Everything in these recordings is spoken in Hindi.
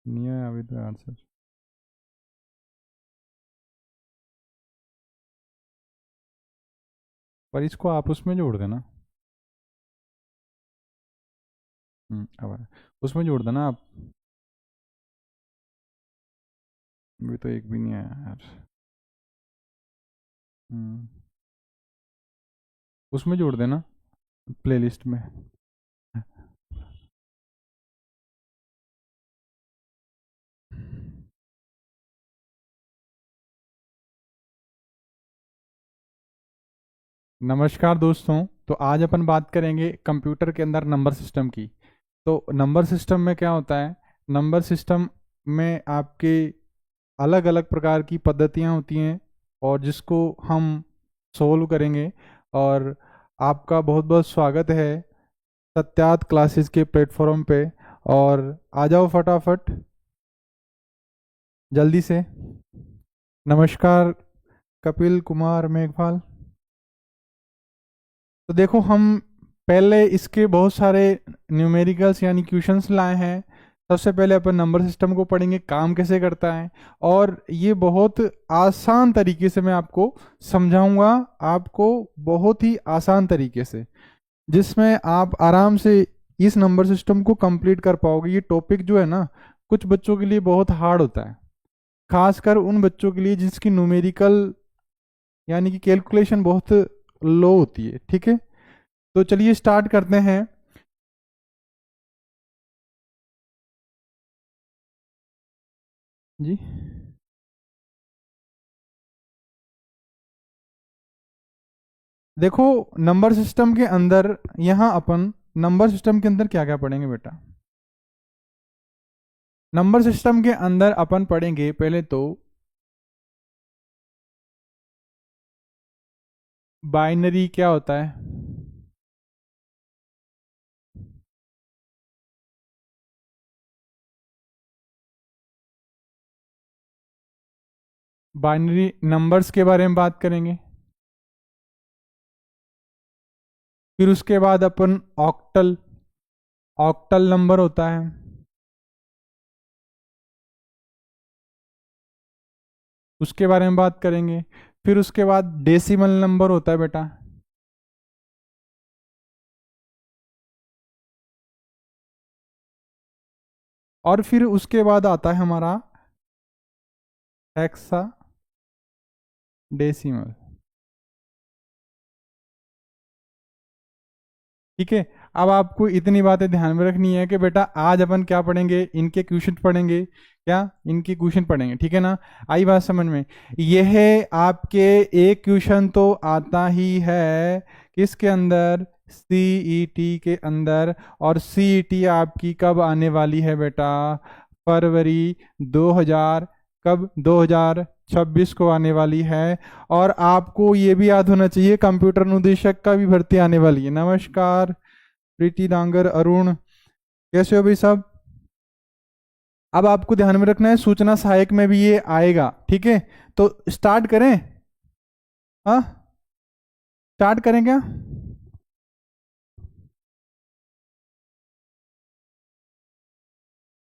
नहीं है अभी तो आंसर। पर इसको आप उसमें जोड़ देना। अब आया। उसमें जोड़ देना आप। अभी तो एक भी नहीं आया यार। हम्म, उसमें जोड़ देना, प्लेलिस्ट में। नमस्कार दोस्तों। तो आज अपन बात करेंगे कंप्यूटर के अंदर नंबर सिस्टम की। तो नंबर सिस्टम में क्या होता है? नंबर सिस्टम में आपके अलग अलग प्रकार की पद्धतियाँ होती हैं और जिसको हम सोल्व करेंगे। और आपका बहुत बहुत स्वागत है सत्यात क्लासेस के प्लेटफॉर्म पे। और आ जाओ फटाफट जल्दी से। नमस्कार कपिल कुमार मेघवाल। तो देखो हम पहले इसके बहुत सारे न्यूमेरिकल्स यानी क्वेश्चंस लाए हैं। सबसे पहले अपन नंबर सिस्टम को पढ़ेंगे, काम कैसे करता है। और ये बहुत आसान तरीके से मैं आपको समझाऊंगा, आपको बहुत ही आसान तरीके से, जिसमें आप आराम से इस नंबर सिस्टम को कंप्लीट कर पाओगे। ये टॉपिक जो है ना, कुछ बच्चों के लिए बहुत हार्ड होता है, खासकर उन बच्चों के लिए जिसकी न्यूमेरिकल यानी कि कैलकुलेशन बहुत लो होती है। ठीक है, तो चलिए स्टार्ट करते हैं। जी देखो, नंबर सिस्टम के अंदर यहाँ अपन नंबर सिस्टम के अंदर क्या क्या पढ़ेंगे बेटा? नंबर सिस्टम के अंदर अपन पढ़ेंगे पहले तो बाइनरी क्या होता है। बाइनरी नंबर्स के बारे में बात करेंगे। फिर उसके बाद अपन ऑक्टल ऑक्टल नंबर होता है। उसके बारे में बात करेंगे। फिर उसके बाद डेसिमल नंबर होता है बेटा। और फिर उसके बाद आता है हमारा हेक्सा डेसिमल। ठीक है, अब आपको इतनी बातें ध्यान में रखनी है कि बेटा आज अपन क्या पढ़ेंगे, इनके क्वेश्चन पढ़ेंगे। क्या इनके क्वेश्चन पढ़ेंगे? ठीक है ना? आई बात समझ में? यह आपके एक क्वेश्चन तो आता ही है किसके अंदर? सीईटी के अंदर। और सीईटी आपकी कब आने वाली है बेटा? फरवरी 2000, कब? 2026 को आने वाली है। और आपको ये भी याद होना चाहिए कंप्यूटर अनुदेशक का भी भर्ती आने वाली है। नमस्कार प्रीति डांगर, अरुण, कैसे हो भाई साहब? अब आपको ध्यान में रखना है सूचना सहायक में भी ये आएगा। ठीक है, तो स्टार्ट करें। हाँ, स्टार्ट करें क्या?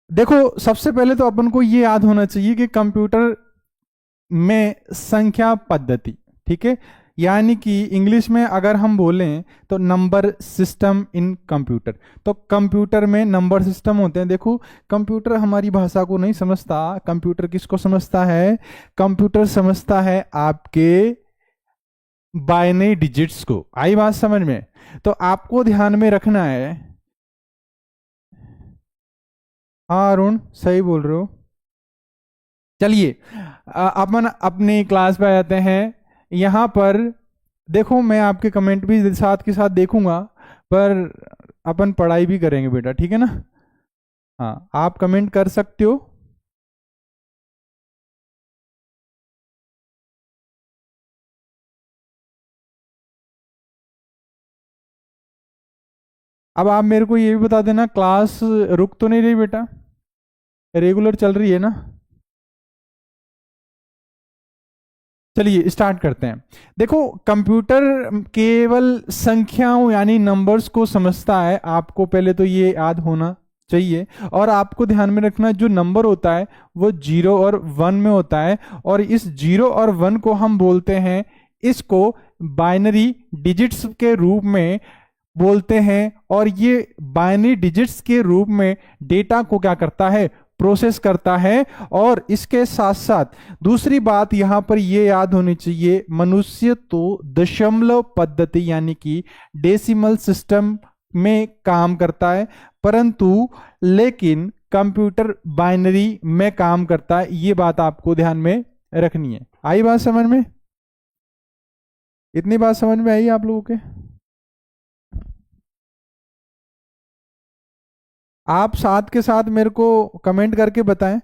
देखो सबसे पहले तो अपन को ये याद होना चाहिए कि कंप्यूटर में संख्या पद्धति, ठीक है, यानी कि इंग्लिश में अगर हम बोलें तो नंबर सिस्टम इन कंप्यूटर। तो कंप्यूटर में नंबर सिस्टम होते हैं। देखो कंप्यूटर हमारी भाषा को नहीं समझता। कंप्यूटर किसको समझता है? कंप्यूटर समझता है आपके बाइनरी डिजिट्स को। आई बात समझ में? तो आपको ध्यान में रखना है। हाँ अरुण, सही बोल रहे हो। चलिए अपन अपनी क्लास पे आ जाते हैं। यहाँ पर देखो मैं आपके कमेंट भी साथ के साथ देखूंगा, पर अपन पढ़ाई भी करेंगे बेटा, ठीक है ना? हाँ, आप कमेंट कर सकते हो। अब आप मेरे को ये भी बता देना, क्लास रुक तो नहीं रही बेटा? रेगुलर चल रही है ना? चलिए स्टार्ट करते हैं। देखो कंप्यूटर केवल संख्याओं यानी नंबर्स को समझता है, आपको पहले तो ये याद होना चाहिए। और आपको ध्यान में रखना जो नंबर होता है वो 0 और 1 में होता है, और इस 0 और 1 को हम बोलते हैं, इसको बाइनरी डिजिट्स के रूप में बोलते हैं। और ये बाइनरी डिजिट्स के रूप में डेटा को क्या करता है, प्रोसेस करता है। और इसके साथ साथ दूसरी बात यहां पर ये याद होनी चाहिए, मनुष्य तो दशमलव पद्धति यानी कि डेसिमल सिस्टम में काम करता है, परंतु लेकिन कंप्यूटर बाइनरी में काम करता है। ये बात आपको ध्यान में रखनी है। आई बात समझ में? इतनी बात समझ में आई आप लोगों के? आप साथ के साथ मेरे को कमेंट करके बताएं।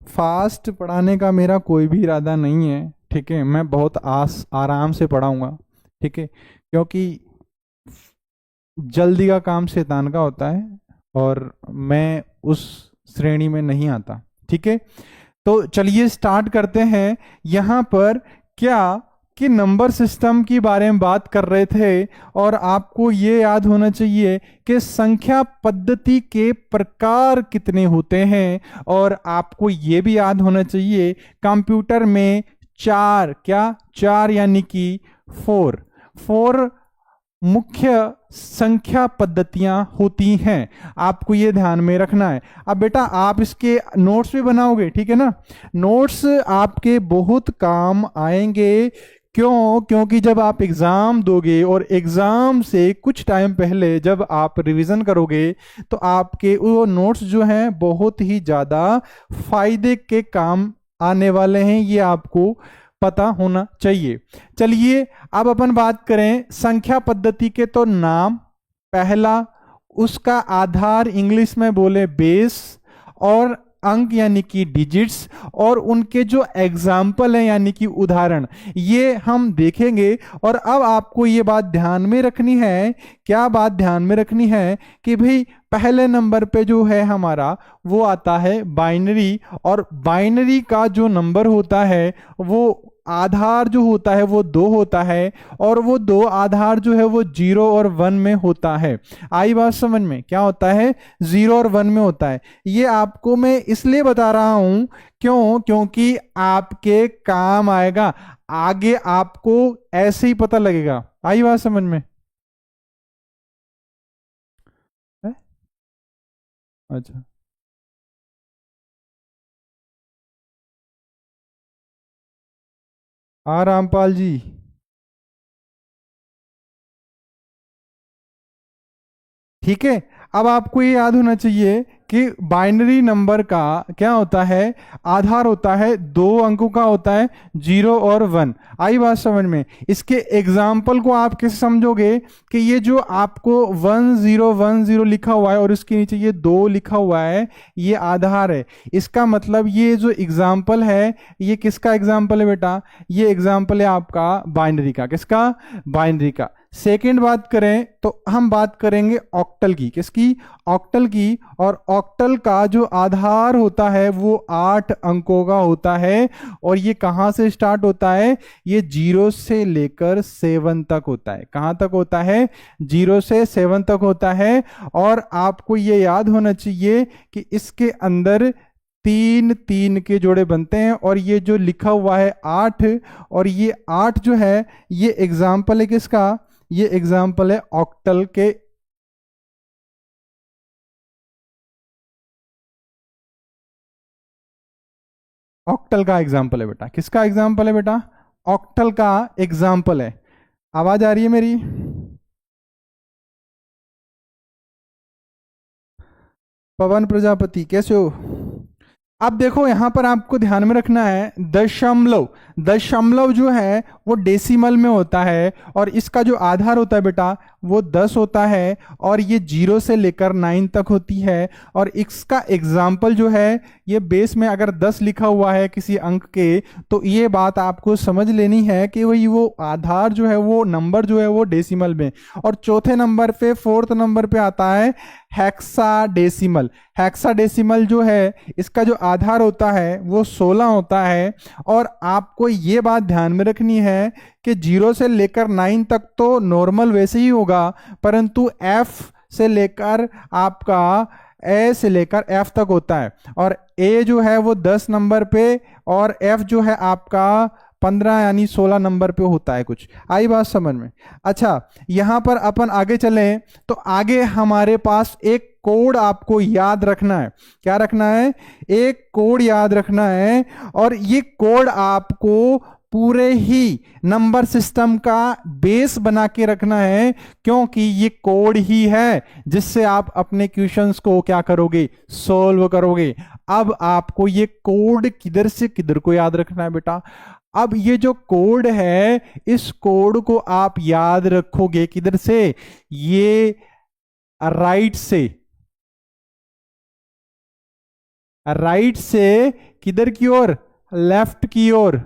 फास्ट पढ़ाने का मेरा कोई भी इरादा नहीं है, ठीक है। मैं बहुत आराम से पढ़ाऊंगा, ठीक है, क्योंकि जल्दी का काम शैतान का होता है और मैं उस श्रेणी में नहीं आता, ठीक है। तो चलिए स्टार्ट करते हैं। यहां पर क्या कि नंबर सिस्टम के बारे में बात कर रहे थे, और आपको ये याद होना चाहिए कि संख्या पद्धति के प्रकार कितने होते हैं। और आपको ये भी याद होना चाहिए कंप्यूटर में चार यानी कि फोर मुख्य संख्या पद्धतियां होती हैं। आपको ये ध्यान में रखना है। अब बेटा आप इसके नोट्स भी बनाओगे, ठीक है ना। नोट्स आपके बहुत काम आएंगे। क्यों? क्योंकि जब आप एग्जाम दोगे और एग्जाम से कुछ टाइम पहले जब आप रिवीजन करोगे तो आपके वो नोट्स जो हैं बहुत ही ज्यादा फायदे के काम आने वाले हैं, ये आपको पता होना चाहिए। चलिए अब अपन बात करें संख्या पद्धति के। तो नाम पहला, उसका आधार इंग्लिश में बोले बेस, और अंक यानी कि डिजिट्स, और उनके जो एग्जाम्पल हैं यानी कि उदाहरण, ये हम देखेंगे। और अब आपको ये बात ध्यान में रखनी है, क्या बात ध्यान में रखनी है कि भाई पहले नंबर पे जो है हमारा वो आता है बाइनरी, और बाइनरी का जो नंबर होता है वो आधार जो होता है वो 2 होता है, और वो 2 आधार जो है वो 0 और 1 में होता है। आई बात समझ में? क्या होता है? 0 और 1 में होता है। ये आपको मैं इसलिए बता रहा हूं, क्यों? क्योंकि आपके काम आएगा, आगे आपको ऐसे ही पता लगेगा। आई बात समझ में? है? अच्छा, रामपाल जी, ठीक है। अब आपको ये याद होना चाहिए कि बाइनरी नंबर का क्या होता है, आधार होता है 2 अंकों का होता है, 0 और 1। आई बात समझ में? इसके एग्जाम्पल को आप कैसे समझोगे कि ये जो आपको 1010 लिखा हुआ है और इसके नीचे ये 2 लिखा हुआ है, ये आधार है। इसका मतलब ये जो एग्जाम्पल है ये किसका एग्जाम्पल है बेटा? ये एग्जाम्पल है आपका बाइनरी का। किसका? बाइनरी का। सेकेंड बात करें तो हम बात करेंगे ऑक्टल की। किसकी? ऑक्टल की। और ऑक्टल का जो आधार होता है वो 8 अंकों का होता है, और ये कहां से स्टार्ट होता है? ये 0 से लेकर 7 तक होता है। कहां तक होता है? 0 से 7 तक होता है। और आपको ये याद होना चाहिए कि इसके अंदर 3 के जोड़े बनते हैं, और ये जो लिखा हुआ है 8, और ये 8 जो है ये एग्जाम्पल है किसका? ये एग्जाम्पल है ऑक्टल के। ऑक्टल का एग्जाम्पल है बेटा। किसका एग्जाम्पल है बेटा? ऑक्टल का एग्जाम्पल है। आवाज आ रही है मेरी? पवन प्रजापति कैसे हो? अब देखो यहां पर आपको ध्यान में रखना है, दशमलव, दशमलव जो है वो डेसिमल में होता है, और इसका जो आधार होता है बेटा वो 10 होता है, और ये 0 से लेकर 9 तक होती है। और इसका एग्जाम्पल जो है ये बेस में अगर 10 लिखा हुआ है किसी अंक के, तो ये बात आपको समझ लेनी है कि वही वो आधार जो है वो नंबर जो है वो डेसिमल में। और चौथे नंबर पे, फोर्थ नंबर पे आता है हेक्साडेसिमल। हेक्साडेसिमल जो है इसका जो आधार होता है वो 16 होता है। और आपको ये बात ध्यान में रखनी है कि 0 से लेकर 9 तक तो नॉर्मल वैसे ही होगा, परंतु F से लेकर आपका ए से लेकर एफ तक होता है। और ए जो है वो 10 नंबर पे और एफ जो है आपका 15 यानी 16 नंबर पे होता है कुछ। आई बात समझ में? अच्छा, यहां पर अपन आगे चलें तो आगे हमारे पास एक कोड आपको याद रखना है। क्या रखना है? एक कोड याद रखना है। और ये कोड आपको पूरे ही नंबर सिस्टम का बेस बना के रखना है, क्योंकि ये कोड ही है जिससे आप अपने क्वेश्चंस को क्या करोगे? सॉल्व करोगे। अब आपको ये कोड किधर से किधर को याद रखना है बेटा? अब ये जो कोड है इस कोड को आप याद रखोगे किधर से? ये राइट से। राइट से किधर की ओर? लेफ्ट की ओर।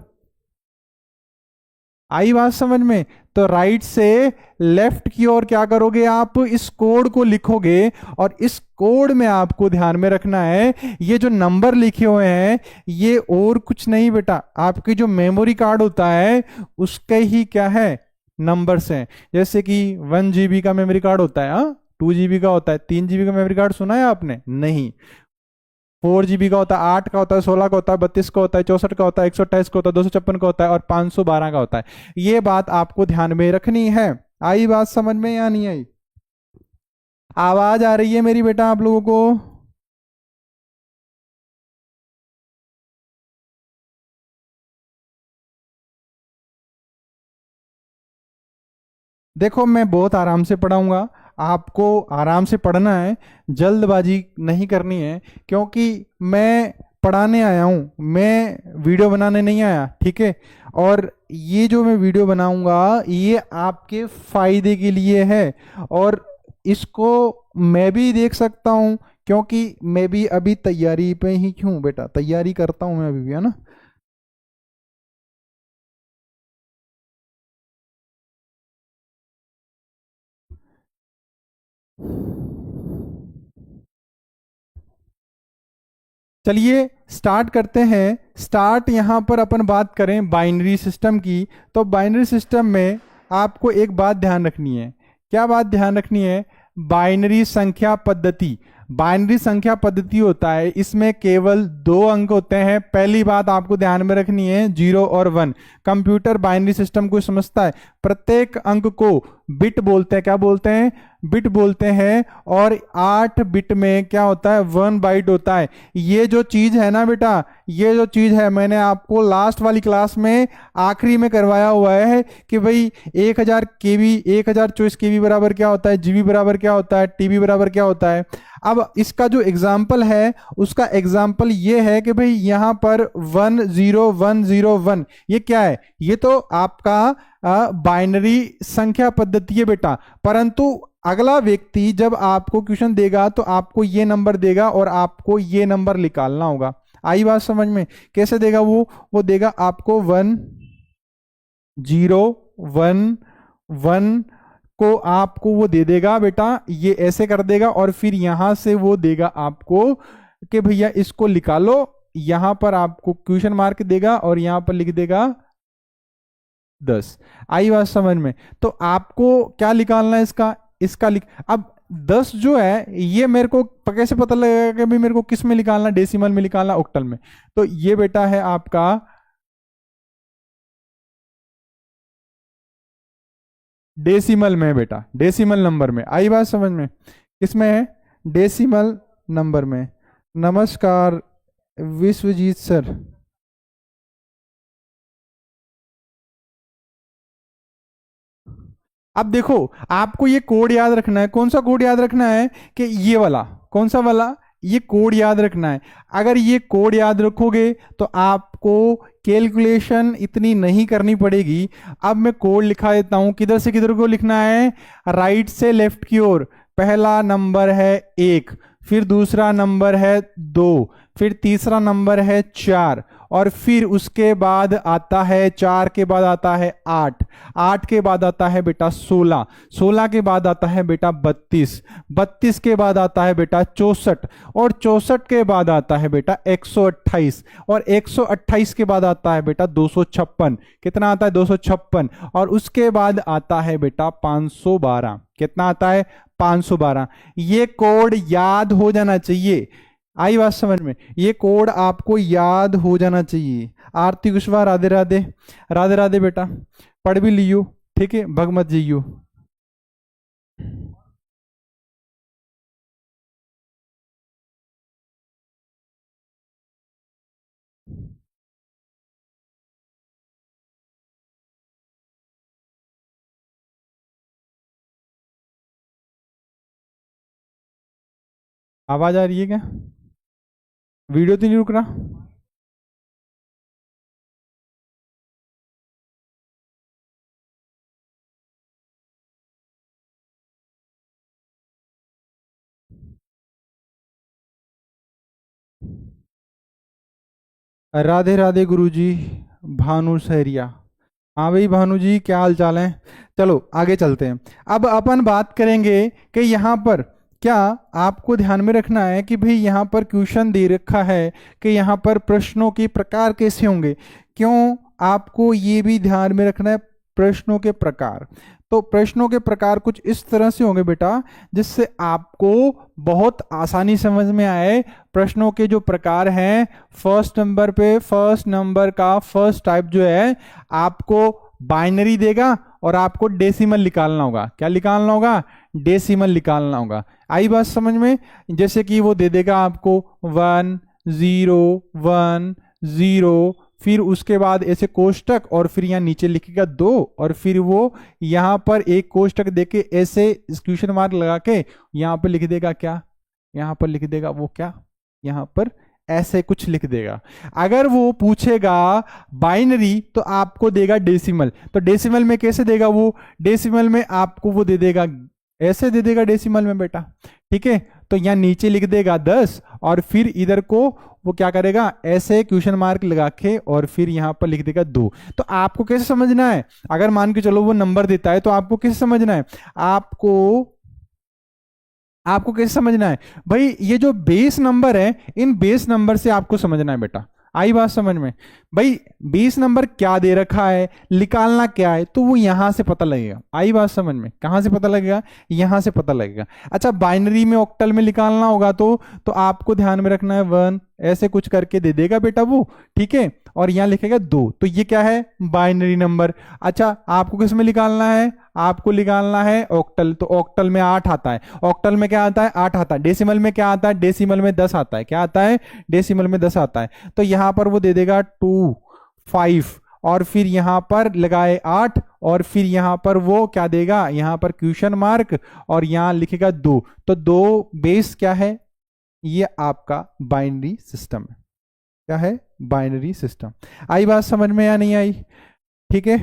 आई बात समझ में? तो राइट से लेफ्ट की ओर क्या करोगे? आप इस कोड को लिखोगे। और इस कोड में आपको ध्यान में रखना है ये जो नंबर लिखे हुए हैं ये और कुछ नहीं बेटा, आपकी जो मेमोरी कार्ड होता है उसके ही क्या है? नंबर्स हैं। जैसे कि 1 GB का मेमोरी कार्ड होता है, 2 GB का होता है, 3 GB का मेमोरी कार्ड सुना है आपने? नहीं। 4 GB का होता है, 8 का होता है, 16 का होता है, 32 का होता है, 64 का होता है, 128 का होता है, 256 का होता है और 512 का होता है। ये बात आपको ध्यान में रखनी है। आई बात समझ में या नहीं आई? आवाज आ रही है मेरी बेटा आप लोगों को? देखो मैं बहुत आराम से पढ़ाऊंगा, आपको आराम से पढ़ना है, जल्दबाजी नहीं करनी है, क्योंकि मैं पढ़ाने आया हूं, मैं वीडियो बनाने नहीं आया, ठीक है? और ये जो मैं वीडियो बनाऊंगा ये आपके फायदे के लिए है। और इसको मैं भी देख सकता हूं, क्योंकि मैं भी अभी तैयारी पे ही हूं बेटा, तैयारी करता हूं मैं अभी भी, है ना? चलिए स्टार्ट करते हैं। स्टार्ट यहां पर अपन बात करें बाइनरी सिस्टम की। तो बाइनरी सिस्टम में आपको एक बात ध्यान रखनी है। क्या बात ध्यान रखनी है? बाइनरी संख्या पद्धति। बाइनरी संख्या पद्धति होता है, इसमें केवल 2 अंक होते हैं। पहली बात आपको ध्यान में रखनी है 0 और 1। कंप्यूटर बाइनरी सिस्टम को समझता है, प्रत्येक अंक को बिट बोलते हैं। क्या बोलते हैं? बिट बोलते हैं। और 8 बिट में क्या होता है? 1 बाइट होता है। ये जो चीज है ना बेटा, ये जो चीज है मैंने आपको लास्ट वाली क्लास में आखिरी में करवाया हुआ है कि भाई 1000 केबी, 1024 केबी बराबर क्या होता है, जीबी बराबर क्या होता है, टीबी बराबर क्या होता है। अब इसका जो एग्जाम्पल है उसका एग्जाम्पल ये है कि भाई यहां पर 10101, ये क्या है? ये तो आपका बाइनरी संख्या पद्धति है बेटा। परंतु अगला व्यक्ति जब आपको क्वेश्चन देगा तो आपको ये नंबर देगा और आपको ये नंबर निकालना होगा। आई बात समझ में? कैसे देगा वो देगा आपको 1011 को आपको वो दे देगा बेटा, ये ऐसे कर देगा और फिर यहां से वो देगा आपको कि भैया इसको निकालो। यहां पर आपको क्वेश्चन मार्क देगा और यहां पर लिख देगा 10। आई बात समझ में? तो आपको क्या निकालना है इसका अब 10 जो है ये मेरे को कैसे पता लगेगा कि भाई मेरे को किस में निकालना? डेसिमल में निकालना, ऑक्टल में? तो ये बेटा है आपका डेसिमल में बेटा, डेसिमल नंबर में। आई बात समझ में? किसमें है? डेसिमल नंबर में। नमस्कार विश्वजीत सर। अब देखो आपको ये कोड याद रखना है। कौन सा कोड याद रखना है? कि ये वाला। कौन सा वाला? ये कोड याद रखना है। अगर ये कोड याद रखोगे तो आपको कैलकुलेशन इतनी नहीं करनी पड़ेगी। अब मैं कोड लिखा देता हूं, किधर से किधर को लिखना है? राइट से लेफ्ट की ओर। पहला नंबर है 1, फिर दूसरा नंबर है 2, फिर तीसरा नंबर है 4 और फिर उसके बाद आता है 4 के बाद आता है 8, 8 के बाद आता है बेटा 16, 16 के बाद आता है बेटा 32, 32 के बाद आता है बेटा 64, और 64 के बाद आता है बेटा 128, और 128 के बाद आता है बेटा 256। कितना आता है? 256। और उसके बाद आता है बेटा 512। कितना आता है? 512। ये कोड याद हो जाना चाहिए। आई बात समझ में? ये कोड आपको याद हो जाना चाहिए। आरती कुशवाहा, राधे राधे। राधे राधे बेटा, पढ़ भी लियो, ठीक है, भग मत जाइयो। आवाज आ रही है क्या? वीडियो तो नहीं रुक रहा? राधे राधे गुरुजी। भानु सहरिया, हाँ भाई भानु जी, क्या हाल चाल है? चलो आगे चलते हैं। अब अपन बात करेंगे कि यहाँ पर क्या आपको ध्यान में रखना है कि भाई यहाँ पर क्वेश्चन दे रखा है कि यहाँ पर प्रश्नों के प्रकार कैसे होंगे। क्यों आपको ये भी ध्यान में रखना है प्रश्नों के प्रकार? तो प्रश्नों के प्रकार कुछ इस तरह से होंगे बेटा, जिससे आपको बहुत आसानी समझ में आए। प्रश्नों के जो प्रकार हैं, फर्स्ट नंबर पे फर्स्ट नंबर का फर्स्ट टाइप जो है, आपको बाइनरी देगा और आपको डेसिमल निकालना होगा। क्या निकालना होगा? डेसिमल निकालना होगा। आई बात समझ में? जैसे कि वो दे देगा आपको 1 0 1 0, फिर उसके बाद ऐसे कोष्टक, और फिर यहाँ नीचे लिखेगा 2, और फिर वो यहाँ पर एक कोष्टक देके ऐसे क्वेश्चन मार्क लगा के यहाँ पर लिख देगा क्या? यहाँ पर लिख देगा वो क्या? यहाँ पर ऐसे कुछ लिख देगा। अगर वो पूछेगा बाइनरी तो आपको देगा डेसिमल। तो डेसिमल में कैसे देगा वो? डेसिमल में आपको वो दे देगा, ऐसे दे देगा डेसिमल में बेटा, ठीक है। तो यहाँ नीचे लिख देगा 10, और फिर इधर को वो क्या करेगा? ऐसे क्वेश्चन मार्क लगा के, और फिर यहाँ पर लिख देगा 2। तो आपको कैसे समझना है? अगर मान के चलो वो नंबर देता है तो आपको कैसे समझना है? आपको कैसे समझना है भाई? ये जो बेस नंबर है, इन बेस नंबर से आपको समझना है बेटा। आई बात समझ में? भाई बेस नंबर क्या दे रखा है, निकालना क्या है, तो वो यहां से पता लगेगा। आई बात समझ में? कहां से पता लगेगा? यहां से पता लगेगा। अच्छा, बाइनरी में ऑक्टल में निकालना होगा तो आपको ध्यान में रखना है 1, ऐसे कुछ करके दे देगा बेटा वो, ठीक है। और यहाँ लिखेगा 2, तो ये क्या है? Binary number. अच्छा, आपको किस में निकालना है? आपको निकालना है ऑक्टल। तो ऑक्टल में 8 आता है। ऑक्टल में क्या आता है? 8 आता है। डेसिमल में क्या आता है? डेसिमल में 10 आता है। क्या आता है? डेसिमल में 10 आता है। तो यहां पर वो दे देगा 2 5, और फिर यहां पर लगाए 8, और फिर यहां पर वो क्या देगा? यहां पर क्वेश्चन मार्क, और यहां लिखेगा 2। तो 2 बेस क्या है? ये आपका बाइनरी सिस्टम है। क्या है? Binary system. आई बात समझ में या नहीं आई? ठीक है।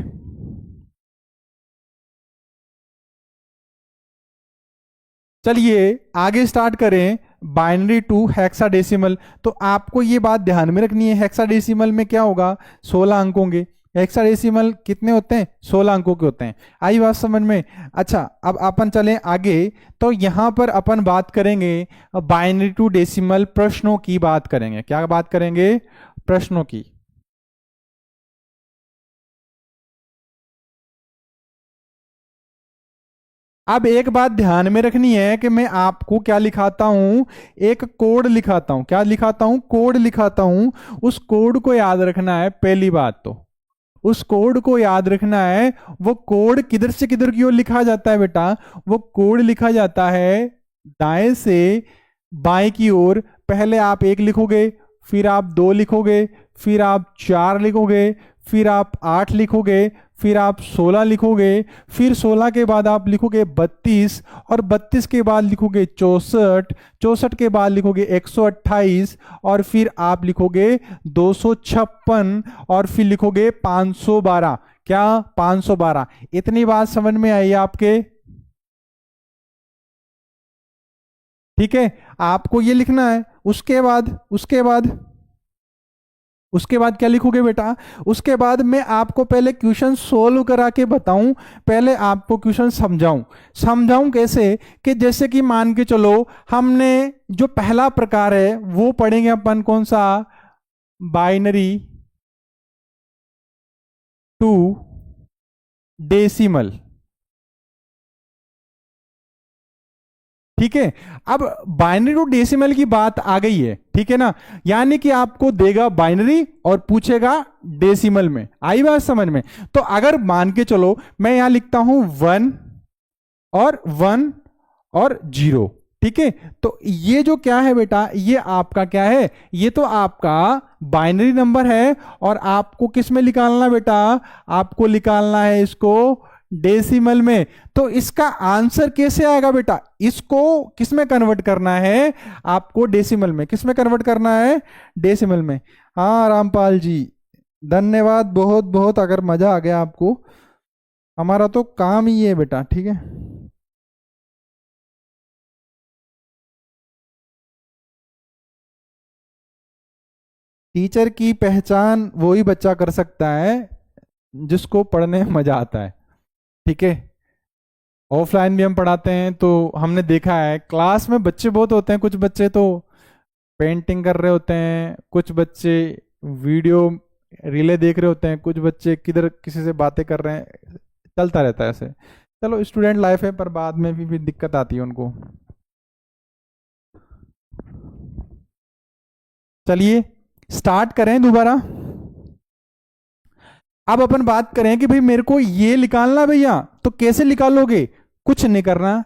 चलिए आगे स्टार्ट करें। Binary to hexadecimal. तो आपको ये बात ध्यान में रखनी है, हेक्साडेसिमल में क्या होगा? 16 अंक होंगे। हेक्साडेसिमल कितने होते हैं? 16 अंकों के होते हैं। आई बात समझ में? अच्छा, अब अपन चलें आगे। तो यहां पर अपन बात करेंगे बाइनरी टू डेसिमल प्रश्नों की बात करेंगे। क्या बात करेंगे? प्रश्नों की। अब एक बात ध्यान में रखनी है कि मैं आपको क्या लिखाता हूं? एक कोड लिखाता हूं। क्या लिखाता हूं? कोड लिखाता हूं। उस कोड को याद रखना है। पहली बात तो उस कोड को याद रखना है। वो कोड किधर से किधर की ओर लिखा जाता है बेटा? वो कोड लिखा जाता है दाएं से बाएं की ओर। पहले आप 1 लिखोगे, फिर आप 2 लिखोगे, फिर आप 4 लिखोगे, फिर आप 8 लिखोगे, फिर आप 16 लिखोगे, फिर 16 के बाद आप लिखोगे 32, और 32 के बाद लिखोगे 64, 64 के बाद लिखोगे 128, और फिर आप लिखोगे 256, और फिर लिखोगे 512। क्या? 512। इतनी बात समझ में आई आपके? ठीक है, आपको ये लिखना है। उसके बाद उसके बाद क्या लिखोगे बेटा? उसके बाद मैं आपको पहले क्वेश्चन सोल्व करा के बताऊं, पहले आपको क्वेश्चन समझाऊं। समझाऊं कैसे? कि जैसे कि मान के चलो, हमने जो पहला प्रकार है वो पढ़ेंगे अपन, कौन सा? Binary to decimal. ठीक है। अब बाइनरी टू डेसिमल की बात आ गई है, ठीक है ना? यानी कि आपको देगा बाइनरी और पूछेगा डेसिमल में। आई बात समझ में? तो अगर मान के चलो मैं यहां लिखता हूं 1 और 0, ठीक है? तो ये जो क्या है बेटा, ये आपका क्या है? ये तो आपका बाइनरी नंबर है। और आपको किस में निकालना बेटा? आपको निकालना है इसको डेसिमल में। तो इसका आंसर कैसे आएगा बेटा? इसको किस में कन्वर्ट करना है? आपको डेसिमल में। किस में कन्वर्ट करना है? डेसिमल में। हाँ रामपाल जी, धन्यवाद बहुत बहुत। अगर मजा आ गया आपको, हमारा तो काम ही है बेटा, ठीक है। टीचर की पहचान वही बच्चा कर सकता है जिसको पढ़ने में मजा आता है, ठीक है। ऑफलाइन भी हम पढ़ाते हैं तो हमने देखा है क्लास में बच्चे बहुत होते हैं, कुछ बच्चे तो पेंटिंग कर रहे होते हैं, कुछ बच्चे वीडियो रिले देख रहे होते हैं, कुछ बच्चे किधर किसी से बातें कर रहे हैं, चलता रहता है ऐसे। चलो स्टूडेंट लाइफ है, पर बाद में भी दिक्कत आती है उनको। चलिए स्टार्ट करें दोबारा। अब अपन बात करें कि भाई मेरे को ये निकालना भैया, तो कैसे निकालोगे? कुछ नहीं करना।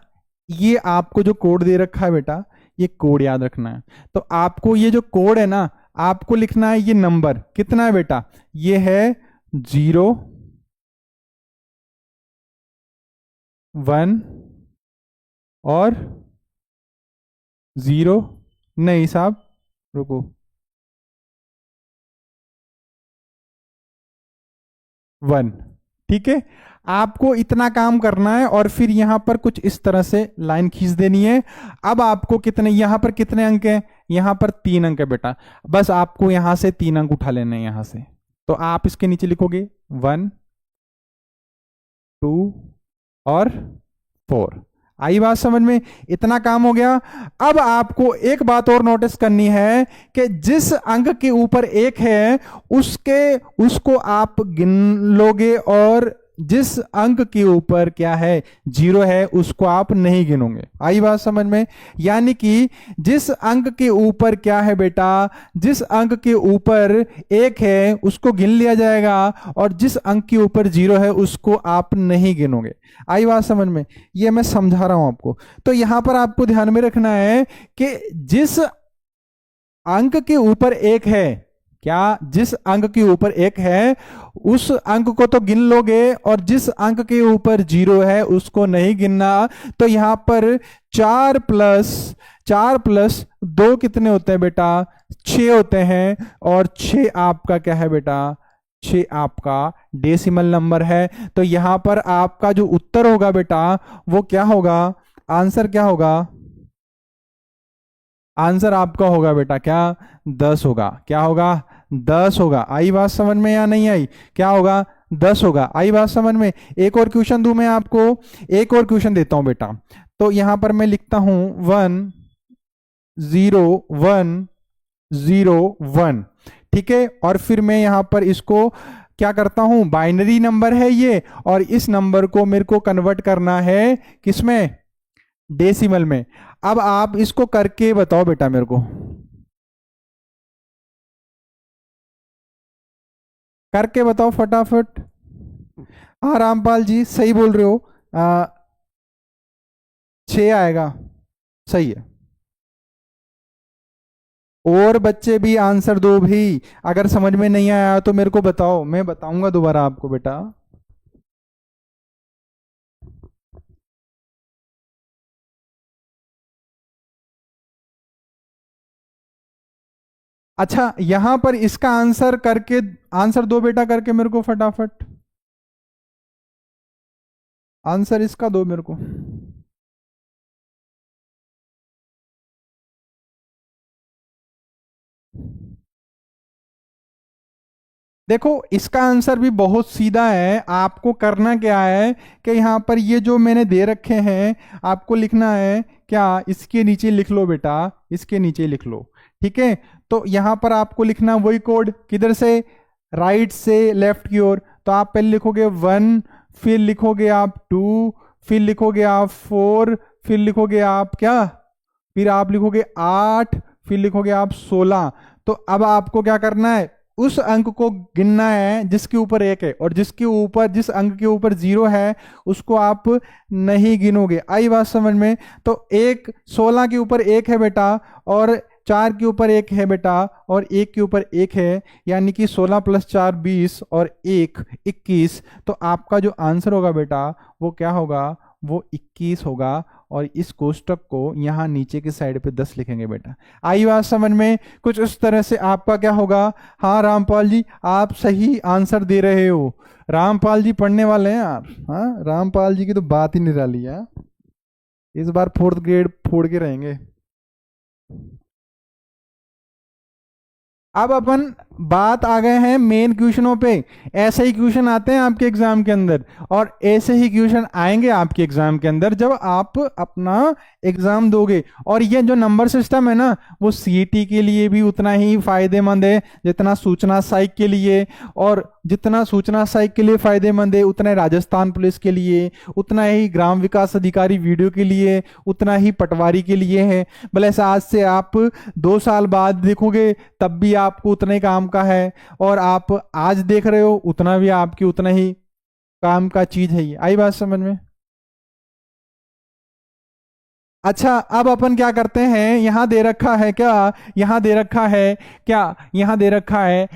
ये आपको जो कोड दे रखा है बेटा, ये कोड याद रखना है। तो आपको ये जो कोड है ना, आपको लिखना है ये नंबर कितना है बेटा? ये है 0 1 और 0। नहीं साहब, रुको। 1, ठीक है। आपको इतना काम करना है और फिर यहां पर कुछ इस तरह से लाइन खींच देनी है। अब आपको कितने, यहां पर कितने अंक हैं? यहां पर 3 अंक है बेटा। बस आपको यहां से 3 अंक उठा लेने हैं यहां से। तो आप इसके नीचे लिखोगे 1 2 और 4। आई बात समझ में? इतना काम हो गया। अब आपको एक बात और नोटिस करनी है कि जिस अंक के ऊपर 1 है उसके उसको आप गिन लोगे, और जिस अंक के ऊपर क्या है, 0 है, उसको आप नहीं गिनोगे। आई बात समझ में? यानी कि जिस अंक के ऊपर क्या है बेटा, जिस अंक के ऊपर 1 है उसको गिन लिया जाएगा, और जिस अंक के ऊपर 0 है उसको आप नहीं गिनोगे। आई बात समझ में? ये मैं समझा रहा हूं आपको। तो यहां पर आपको ध्यान में रखना है कि जिस अंक के ऊपर 1 है, क्या जिस अंक के ऊपर 1 है उस अंक को तो गिन लोगे, और जिस अंक के ऊपर 0 है उसको नहीं गिनना। तो यहां पर 4 प्लस 2 कितने होते हैं बेटा? 6 होते हैं। और 6 आपका क्या है बेटा? 6 आपका डेसिमल नंबर है। तो यहां पर आपका जो उत्तर होगा बेटा, वो क्या होगा? आंसर क्या होगा? आंसर आपका होगा बेटा क्या? 10 होगा। क्या होगा? 10 होगा। आई बात समझ में या नहीं आई? क्या होगा? 10 होगा। आई बात समझ में? एक और क्वेश्चन दूं मैं आपको? एक और क्वेश्चन देता हूं बेटा। तो यहां पर मैं लिखता हूं 1 0 1 0 1, ठीक है। और फिर मैं यहां पर इसको क्या करता हूं? बाइनरी नंबर है ये, और इस नंबर को मेरे को कन्वर्ट करना है किसमें? डेसिमल में। अब आप इसको करके बताओ बेटा मेरे को, करके बताओ फटाफट। हाँ रामपाल जी सही बोल रहे हो। 6 आएगा, सही है। और बच्चे भी आंसर दो भी। अगर समझ में नहीं आया तो मेरे को बताओ, मैं बताऊंगा दोबारा आपको बेटा। अच्छा यहां पर इसका आंसर करके, आंसर दो बेटा करके मेरे को फटाफट। आंसर इसका दो मेरे को। देखो इसका आंसर भी बहुत सीधा है। आपको करना क्या है कि यहाँ पर ये जो मैंने दे रखे हैं आपको लिखना है क्या, इसके नीचे लिख लो बेटा, इसके नीचे लिख लो। ठीक है, तो यहाँ पर आपको लिखना वही कोड, किधर से, राइट से लेफ्ट की ओर। तो आप पहले लिखोगे 1, फिर लिखोगे आप 2, फिर लिखोगे आप 4, फिर लिखोगे आप क्या, फिर आप लिखोगे 8, फिर लिखोगे आप 16। तो अब आपको क्या करना है, उस अंक को गिनना है जिसके ऊपर एक है, और जिसके ऊपर, जिस अंक के ऊपर 0 है उसको आप नहीं गिनोगे। आई बात समझ में? तो एक 16 के ऊपर एक है बेटा, और 4 के ऊपर एक है बेटा, और 1 के ऊपर एक है, यानी कि 16 + 4 20 और 1 21। तो आपका जो आंसर होगा बेटा वो क्या होगा, वो 21 होगा। और इस कोष्टक को यहाँ नीचे की साइड पे 10 लिखेंगे बेटा। आई बात समझ में? कुछ इस तरह से आपका क्या होगा। हाँ रामपाल जी आप सही आंसर दे रहे हो। रामपाल जी पढ़ने वाले हैं आप। हाँ रामपाल जी की तो बात ही निराली है। इस बार 4th ग्रेड फोड़ के रहेंगे। अब अपन बात आ गए हैं मेन क्वेश्चनों पे। ऐसे ही क्वेश्चन आते हैं आपके एग्जाम के अंदर, और ऐसे ही क्वेश्चन आएंगे आपके एग्जाम के अंदर जब आप अपना एग्जाम दोगे। और ये जो नंबर सिस्टम है ना, वो सीईटी के लिए भी उतना ही फायदेमंद है जितना सूचना साइक के लिए, और जितना सूचना साइक के लिए फायदेमंद है उतना ही राजस्थान पुलिस के लिए, उतना ही ग्राम विकास अधिकारी वीडियो के लिए, उतना ही पटवारी के लिए है। भले ऐसा आज से आप 2 साल बाद देखोगे तब भी आपको उतने काम का है, और आप आज देख रहे हो उतना भी आपकी उतना ही काम का चीज है ये। आई बात समझ में? अच्छा अब अपन क्या करते हैं, यहां दे रखा है क्या, यहां दे रखा है क्या, यहां दे रखा है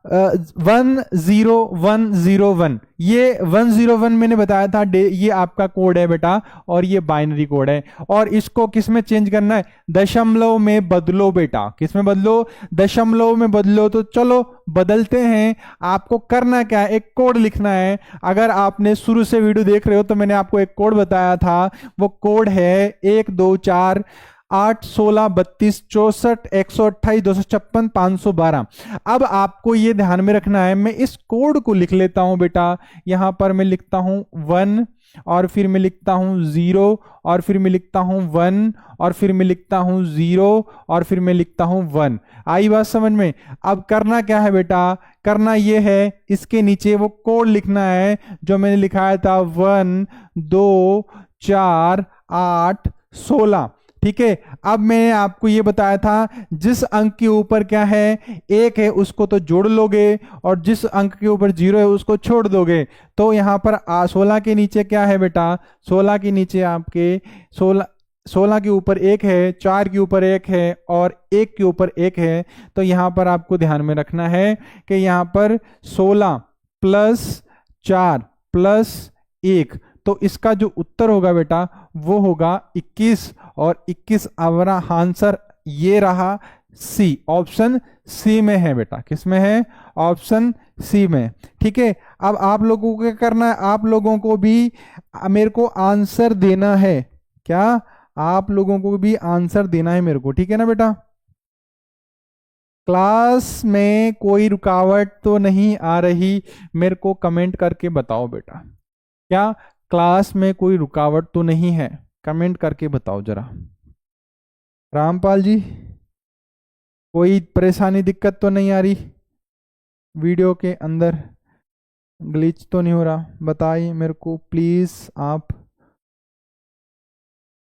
10101। ये 101 मैंने बताया था ये आपका कोड है बेटा, और ये बाइनरी कोड है। और इसको किस में चेंज करना है, दशमलव में बदलो बेटा। किस में बदलो, दशमलव में बदलो। तो चलो बदलते हैं। आपको करना क्या है, एक कोड लिखना है। अगर आपने शुरू से वीडियो देख रहे हो तो मैंने आपको एक कोड बताया था। वो कोड है 1 2 4 8 16 32 64 128 256 512। अब आपको ये ध्यान में रखना है, मैं इस कोड को लिख लेता हूं बेटा। यहां पर मैं लिखता हूं 1, और फिर मैं लिखता हूं 0, और फिर मैं लिखता हूं 1, और फिर मैं लिखता हूं 0, और फिर मैं लिखता हूं 1। आई बात समझ में? अब करना क्या है बेटा, करना ये है, इसके नीचे वो कोड लिखना है जो मैंने लिखाया था 1 2 4 8 16। ठीक है, अब मैंने आपको ये बताया था जिस अंक के ऊपर क्या है, एक है, उसको तो जोड़ लोगे, और जिस अंक के ऊपर 0 है उसको छोड़ दोगे। तो यहां पर 16 के नीचे क्या है बेटा, 16 के नीचे आपके 16, 16 के ऊपर एक है, 4 के ऊपर एक है, और 1 के ऊपर एक है। तो यहां पर आपको ध्यान में रखना है कि यहां पर 16 + 4 + 1। तो इसका जो उत्तर होगा बेटा वो होगा 21, और 21 हमारा आंसर ये रहा, सी, ऑप्शन सी में है बेटा। किस में है, ऑप्शन सी में। ठीक है, अब आप लोगों को क्या करना है, आप लोगों को भी मेरे को आंसर देना है। क्या, आप लोगों को भी आंसर देना है मेरे को, ठीक है ना बेटा? क्लास में कोई रुकावट तो नहीं आ रही, मेरे को कमेंट करके बताओ बेटा। क्या क्लास में कोई रुकावट तो नहीं है, कमेंट करके बताओ जरा। रामपाल जी कोई परेशानी दिक्कत तो नहीं आ रही, वीडियो के अंदर ग्लिच तो नहीं हो रहा, बताइए मेरे को प्लीज आप।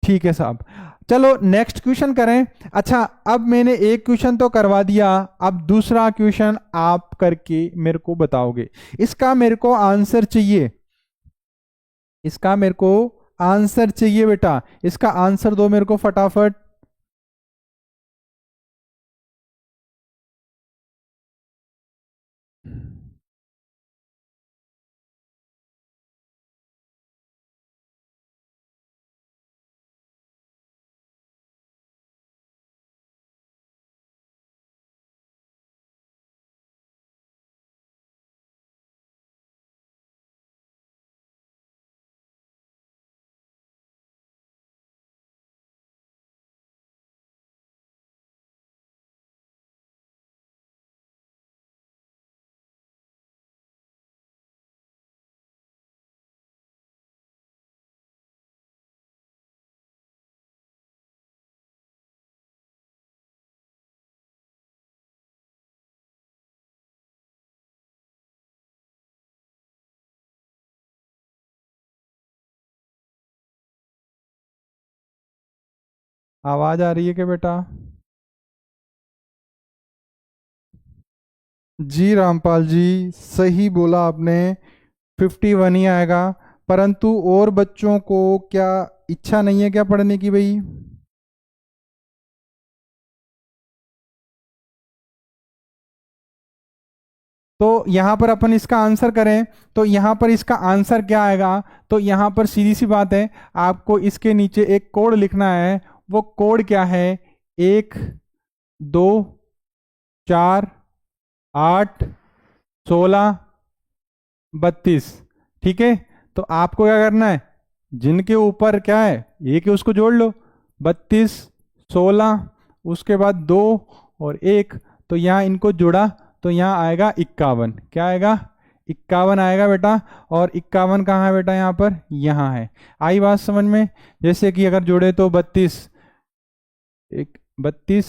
ठीक है साहब, चलो नेक्स्ट क्वेश्चन करें। अच्छा अब मैंने एक क्वेश्चन तो करवा दिया, अब दूसरा क्वेश्चन आप करके मेरे को बताओगे। इसका मेरे को आंसर चाहिए, इसका मेरे को आंसर चाहिए बेटा। इसका आंसर दो मेरे को फटाफट। आवाज आ रही है क्या बेटा? जी रामपाल जी, सही बोला आपने, 51 ही आएगा। परंतु और बच्चों को क्या इच्छा नहीं है क्या पढ़ने की भाई? तो यहां पर अपन इसका आंसर करें, तो यहां पर इसका आंसर क्या आएगा? तो यहां पर सीधी सी बात है, आपको इसके नीचे एक कोड लिखना है। वो कोड क्या है? 1, 2, 4, 8, 16, 32। ठीक है, तो आपको क्या करना है, जिनके ऊपर क्या है एक है उसको जोड़ लो। 32, 16, उसके बाद 2 और 1, तो यहाँ इनको जोड़ा तो यहाँ आएगा 51। क्या आएगा? 51 आएगा बेटा। और 51 कहाँ है बेटा? यहाँ पर, यहाँ है। आई बात समझ में? जैसे कि अगर जोड़े तो 32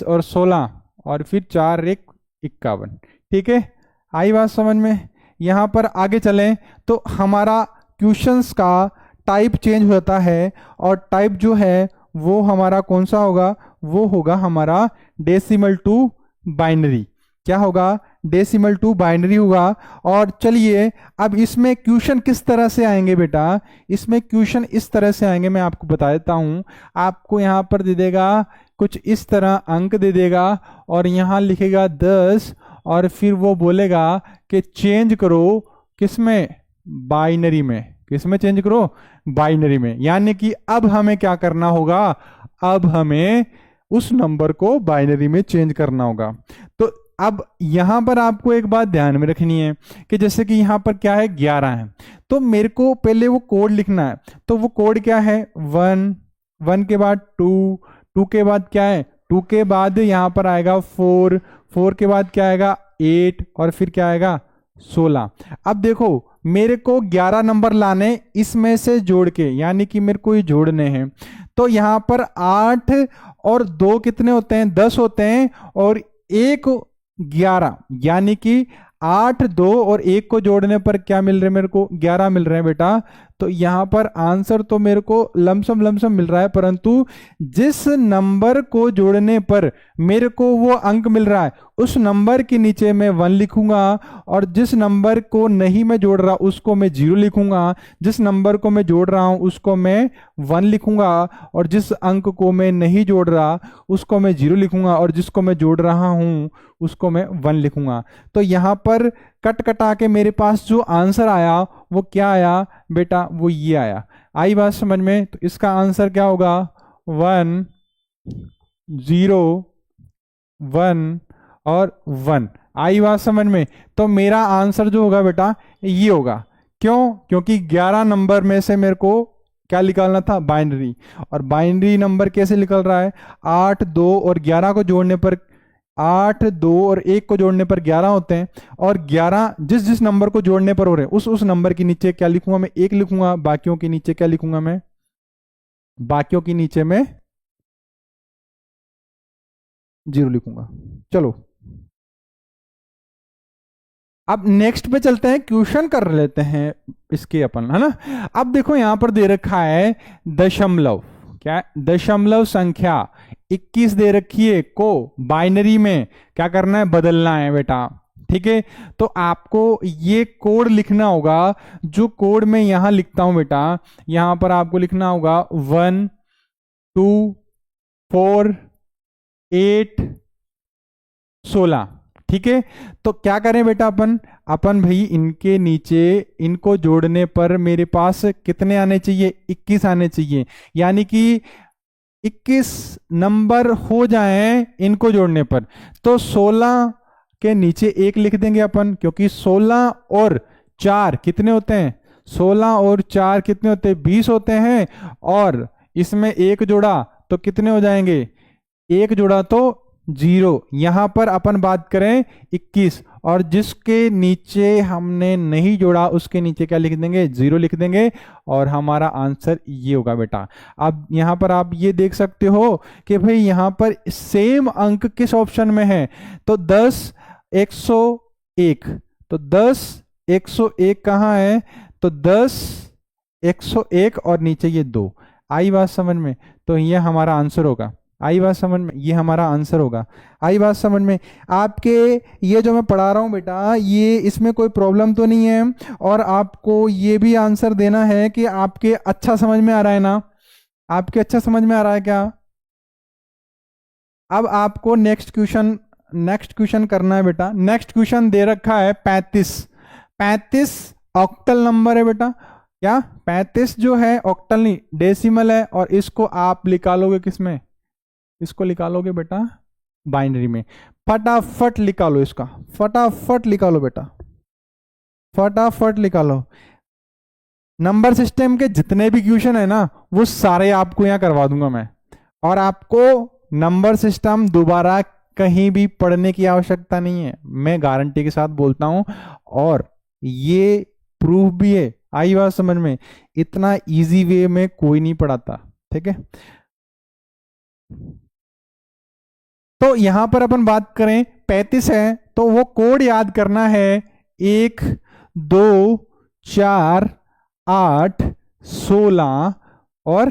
और 16 और फिर 4 1 51। ठीक है, आई बात समझ में? यहाँ पर आगे चलें तो हमारा क्वेश्चंस का टाइप चेंज होता है, और टाइप जो है वो हमारा कौन सा होगा? वो होगा हमारा डेसिमल टू बाइनरी। क्या होगा? डेसिमल टू बाइनरी होगा। और चलिए, अब इसमें क्वेश्चन किस तरह से आएंगे बेटा? इसमें क्वेश्चन इस तरह से आएंगे, मैं आपको बता देता हूं। आपको यहां पर दे देगा कुछ इस तरह, अंक दे देगा और यहां लिखेगा 10, और फिर वो बोलेगा कि चेंज करो किसमें? बाइनरी में। किसमें चेंज करो? बाइनरी में। यानी कि अब हमें क्या करना होगा? अब हमें उस नंबर को बाइनरी में चेंज करना होगा। तो अब यहां पर आपको एक बात ध्यान में रखनी है कि जैसे कि यहां पर क्या है, 11 है, तो मेरे को पहले वो कोड लिखना है। तो वो कोड क्या है? 1, 1 के बाद 2, 2 के बाद क्या है? 2 के बाद यहां पर आएगा 4, 4 के बाद क्या आएगा? 8, और फिर क्या आएगा? 16। अब देखो, मेरे को 11 नंबर लाने इसमें से जोड़ के, यानी कि मेरे को ये जोड़ने हैं। तो यहां पर 8 और 2 कितने होते हैं? 10 होते हैं, और 1 11, यानी कि 8, 2 और 1 को जोड़ने पर क्या मिल रहे हैं मेरे को? 11 मिल रहे हैं बेटा। तो यहां पर आंसर तो मेरे को लमसम लमसम मिल रहा है, परंतु जिस नंबर को जोड़ने पर मेरे को वो अंक मिल रहा है, उस नंबर के नीचे मैं 1 लिखूंगा, और जिस नंबर को नहीं मैं जोड़ रहा उसको मैं 0 लिखूंगा। जिस नंबर को मैं जोड़ रहा हूं उसको मैं 1 लिखूंगा, और जिस अंक को मैं नहीं जोड़ रहा उसको मैं 0 लिखूंगा, और जिसको मैं जोड़ रहा हूं उसको मैं 1 लिखूंगा। तो यहां पर कट कटा के मेरे पास जो आंसर आया वो क्या आया बेटा? वो ये आया। आई बात समझ में? तो इसका आंसर क्या होगा? 1, 0, 1 और 1। आई बात समझ में? तो मेरा आंसर जो होगा बेटा ये होगा। क्यों? क्योंकि 11 नंबर में से मेरे को क्या निकालना था? बाइनरी। और बाइनरी नंबर कैसे निकल रहा है? 8, 2 और 11 को जोड़ने पर, 8, 2 और 1 को जोड़ने पर 11 होते हैं। और 11 जिस जिस नंबर को जोड़ने पर हो रहे हैं उस नंबर के नीचे क्या लिखूंगा मैं? 1 लिखूंगा। बाकियों के नीचे क्या लिखूंगा मैं? बाकियों के नीचे मैं 0 लिखूंगा। चलो, अब नेक्स्ट पे चलते हैं, क्वेश्चन कर लेते हैं इसके अपन, है ना। अब देखो यहां पर दे रखा है दशमलव। क्या है? दशमलव संख्या 21 दे रखी है, को बाइनरी में क्या करना है? बदलना है बेटा। ठीक है, तो आपको ये कोड लिखना होगा, जो कोड मैं यहां लिखता हूं बेटा। यहां पर आपको लिखना होगा 1, 2, 4, 8, 16। ठीक है, तो क्या करें बेटा? अपन अपन भाई इनके नीचे, इनको जोड़ने पर मेरे पास कितने आने चाहिए? 21 आने चाहिए। यानी कि 21 नंबर हो जाएं इनको जोड़ने पर। तो 16 के नीचे 1 लिख देंगे अपन, क्योंकि 16 और 4 कितने होते हैं? 16 और 4 कितने होते हैं? 20 होते हैं। और इसमें 1 जोड़ा तो कितने हो जाएंगे? 1 जोड़ा तो 0। यहां पर अपन बात करें 21, और जिसके नीचे हमने नहीं जोड़ा उसके नीचे क्या लिख देंगे? 0 लिख देंगे, और हमारा आंसर ये होगा बेटा। अब यहां पर आप ये देख सकते हो कि भाई यहां पर सेम अंक किस ऑप्शन में है? तो 10, 101। तो 10, 101 कहाँ है? तो 10, 101 और नीचे ये 2। आई बात समझ में? तो ये हमारा आंसर होगा। आई बात समझ में, ये हमारा आंसर होगा। आई बात समझ में आपके, ये जो मैं पढ़ा रहा हूँ बेटा, ये इसमें कोई प्रॉब्लम तो नहीं है, और आपको ये भी आंसर देना है कि आपके अच्छा समझ में आ रहा है ना, आपके अच्छा समझ में आ रहा है क्या। अब आपको नेक्स्ट क्वेश्चन करना है बेटा। नेक्स्ट क्वेश्चन दे रखा है 35। 35 ऑक्टल नंबर है बेटा। क्या 35 जो है ऑक्टल नहीं, डेसिमल है, और इसको आप निकालोगे किसमें, इसको निकालोगे बेटा बाइनरी में। फटाफट निकालो इसका, फटाफट निकालो बेटा, फटाफट निकालो। नंबर सिस्टम के जितने भी क्वेश्चन है ना, वो सारे आपको यहां करवा दूंगा मैं, और आपको नंबर सिस्टम दोबारा कहीं भी पढ़ने की आवश्यकता नहीं है, मैं गारंटी के साथ बोलता हूं, और ये प्रूफ भी है। आई बात समझ में, इतना इजी वे में कोई नहीं पढ़ाता, ठीक है। तो यहां पर अपन बात करें 35 है, तो वो कोड याद करना है 1 2 4 8 16 और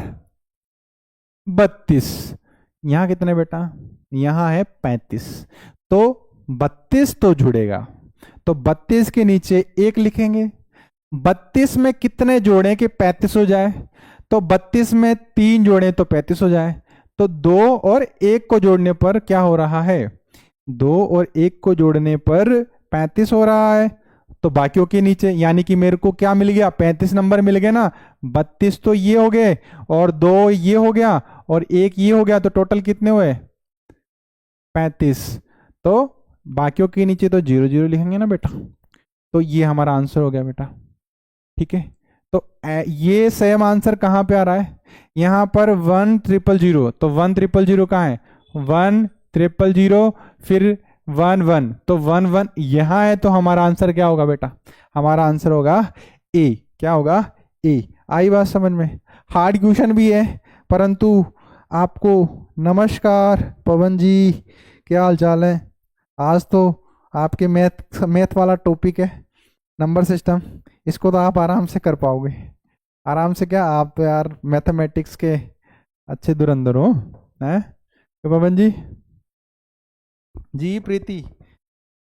32। यहां कितने बेटा, यहां है 35, तो 32 तो जुड़ेगा, तो 32 के नीचे 1 लिखेंगे। 32 में कितने जोड़े कि 35 हो जाए, तो 32 में 3 जोड़े तो 35 हो जाए, तो 2 और 1 को जोड़ने पर क्या हो रहा है, 2 और 1 को जोड़ने पर 35 हो रहा है। तो बाकियों के नीचे, यानी कि मेरे को क्या मिल गया, 35 नंबर मिल गए ना। 32 तो ये हो गए, और 2 ये हो गया, और 1 ये हो गया, तो टोटल कितने हुए 35। तो बाकियों के नीचे तो 0 0 लिखेंगे ना बेटा, तो ये हमारा आंसर हो गया बेटा, ठीक है। तो ये सेम आंसर कहां पे आ रहा है, यहां पर 1 0 0 तो 1 0 0 कहां है, 1 0 0 फिर 1 1, तो 1 1 यहां है, तो हमारा आंसर क्या होगा बेटा, हमारा आंसर होगा ए। क्या होगा, ए। आई बात समझ में। हार्ड क्वेश्चन भी है, परंतु आपको, नमस्कार पवन जी, क्या हाल चाल है। आज तो आपके मैथ वाला टॉपिक है नंबर सिस्टम, इसको तो आप आराम से कर पाओगे, आराम से। क्या आप तो यार मैथमेटिक्स के अच्छे धुरंधर हो, हैं तो पवन जी। जी प्रीति,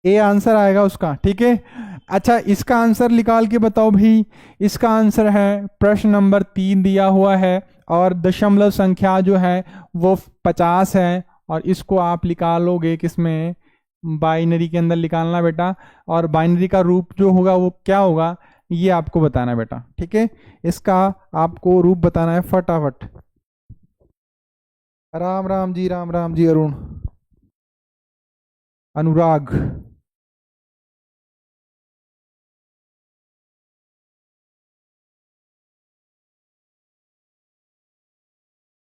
ए आंसर आएगा उसका, ठीक है। अच्छा, इसका आंसर निकाल के बताओ भाई। इसका आंसर है प्रश्न नंबर 3 दिया हुआ है, और दशमलव संख्या जो है वो 50 है, और इसको आप निकालोगे किसमें, बाइनरी के अंदर निकालना बेटा, और बाइनरी का रूप जो होगा वो क्या होगा, ये आपको बताना है बेटा, ठीक है। इसका आपको रूप बताना है फटाफट। राम राम जी, राम राम जी, अरुण, अनुराग।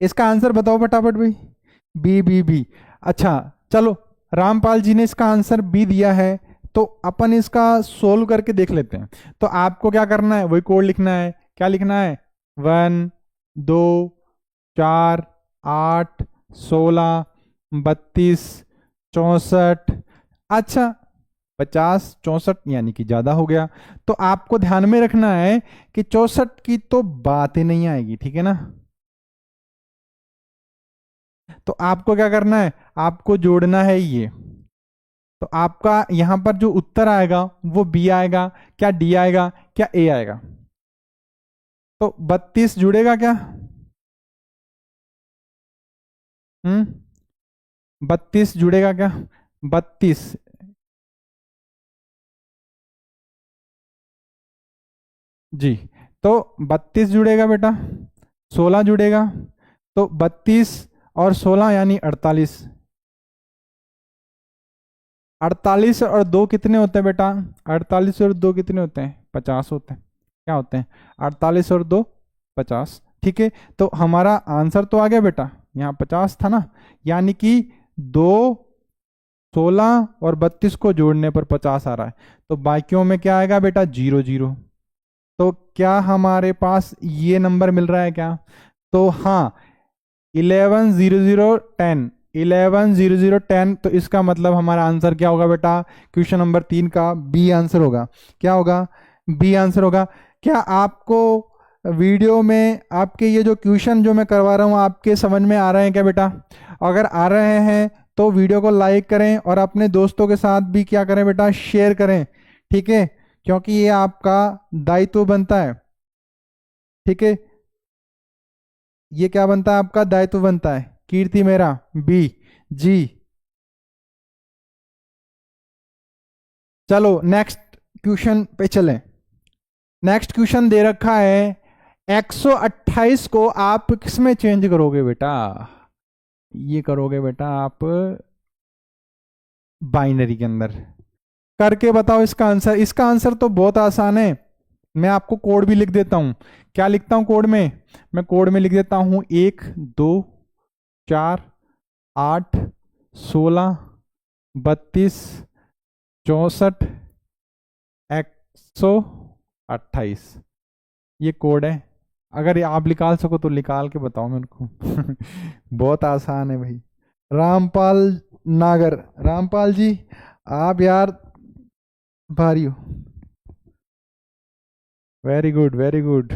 इसका आंसर बताओ फटाफट भाई। B B B. अच्छा चलो, रामपाल जी ने इसका आंसर बी दिया है, तो अपन इसका सोल्व करके देख लेते हैं। तो आपको क्या करना है, वही कोड लिखना है। क्या लिखना है, 1 2 4 8 16 32 64। अच्छा 50 64 यानी कि ज्यादा हो गया, तो आपको ध्यान में रखना है कि 64 की तो बात ही नहीं आएगी, ठीक है ना। तो आपको क्या करना है, आपको जोड़ना है ये, तो आपका यहां पर जो उत्तर आएगा वो बी आएगा, क्या डी आएगा, क्या ए आएगा। तो 32 जुड़ेगा क्या, 32 जुड़ेगा क्या, 32। जी, तो 32 जुड़ेगा बेटा, 16 जुड़ेगा, तो 32 और 16 यानी 48। 48 और 2 कितने होते हैं बेटा, 48 और 2 कितने होते हैं, 50 होते हैं। क्या होते हैं, 48 और 2 50, ठीक है। तो हमारा आंसर तो आ गया बेटा, यहाँ 50 था ना, यानी कि 2 16 और 32 को जोड़ने पर 50 आ रहा है, तो बाकियों में क्या आएगा बेटा, 0 0। तो क्या हमारे पास ये नंबर मिल रहा है क्या, तो हाँ 11 0 0 10, 11 0 0 10, तो इसका मतलब हमारा आंसर क्या होगा बेटा, क्वेश्चन नंबर 3 का बी आंसर होगा। क्या होगा, बी आंसर होगा। क्या आपको वीडियो में आपके ये जो क्वेश्चन जो मैं करवा रहा हूँ आपके समझ में आ रहे हैं क्या बेटा? अगर आ रहे हैं तो वीडियो को लाइक करें और अपने दोस्तों के साथ भी क्या करें बेटा, शेयर करें, ठीक है, क्योंकि ये आपका दायित्व बनता है, ठीक है, ये क्या बनता है, आपका दायित्व बनता है। कीर्ति मेहरा बी जी। चलो नेक्स्ट क्वेश्चन पे चलें। नेक्स्ट क्वेश्चन दे रखा है 128 को आप किस में चेंज करोगे बेटा? ये करोगे बेटा आप बाइनरी के अंदर। करके बताओ इसका आंसर। इसका आंसर तो बहुत आसान है, मैं आपको कोड भी लिख देता हूं। क्या लिखता हूं कोड में? मैं कोड में लिख देता हूं 1, 2, 4, 8, 16, 32, 64, 128। ये कोड है। अगर ये आप निकाल सको तो निकाल के बताओ मेरे को। बहुत आसान है भाई। रामपाल नागर, रामपाल जी आप यार भारी हो। Very good very good.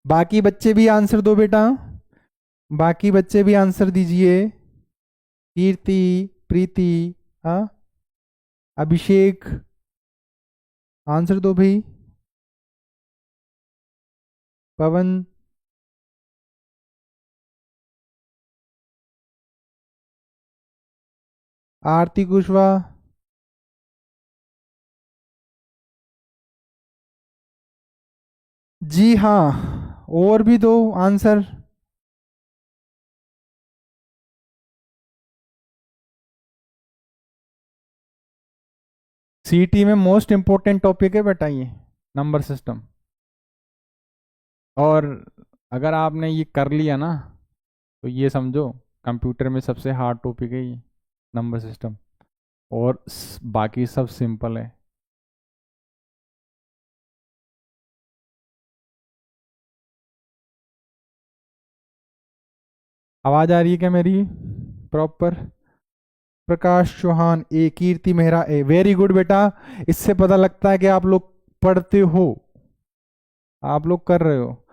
बाकी बच्चे भी आंसर दो बेटा, बाकी बच्चे भी आंसर दीजिए। कीर्ति, प्रीति, हाँ, अभिषेक, आंसर दो भाई। पवन, आरती कुशवाहा, जी हाँ, और भी दो आंसर। सीटी में मोस्ट इंपोर्टेंट टॉपिक है बेटा ये, नंबर सिस्टम। और अगर आपने ये कर लिया ना तो ये समझो कंप्यूटर में सबसे हार्ड टॉपिक है ये, नंबर सिस्टम। और बाकी सब सिंपल है। आवाज आ रही है क्या मेरी प्रॉपर? प्रकाश चौहान ए, कीर्ति मेहरा ए, वेरी गुड बेटा। इससे पता लगता है कि आप लोग पढ़ते हो, आप लोग कर रहे हो।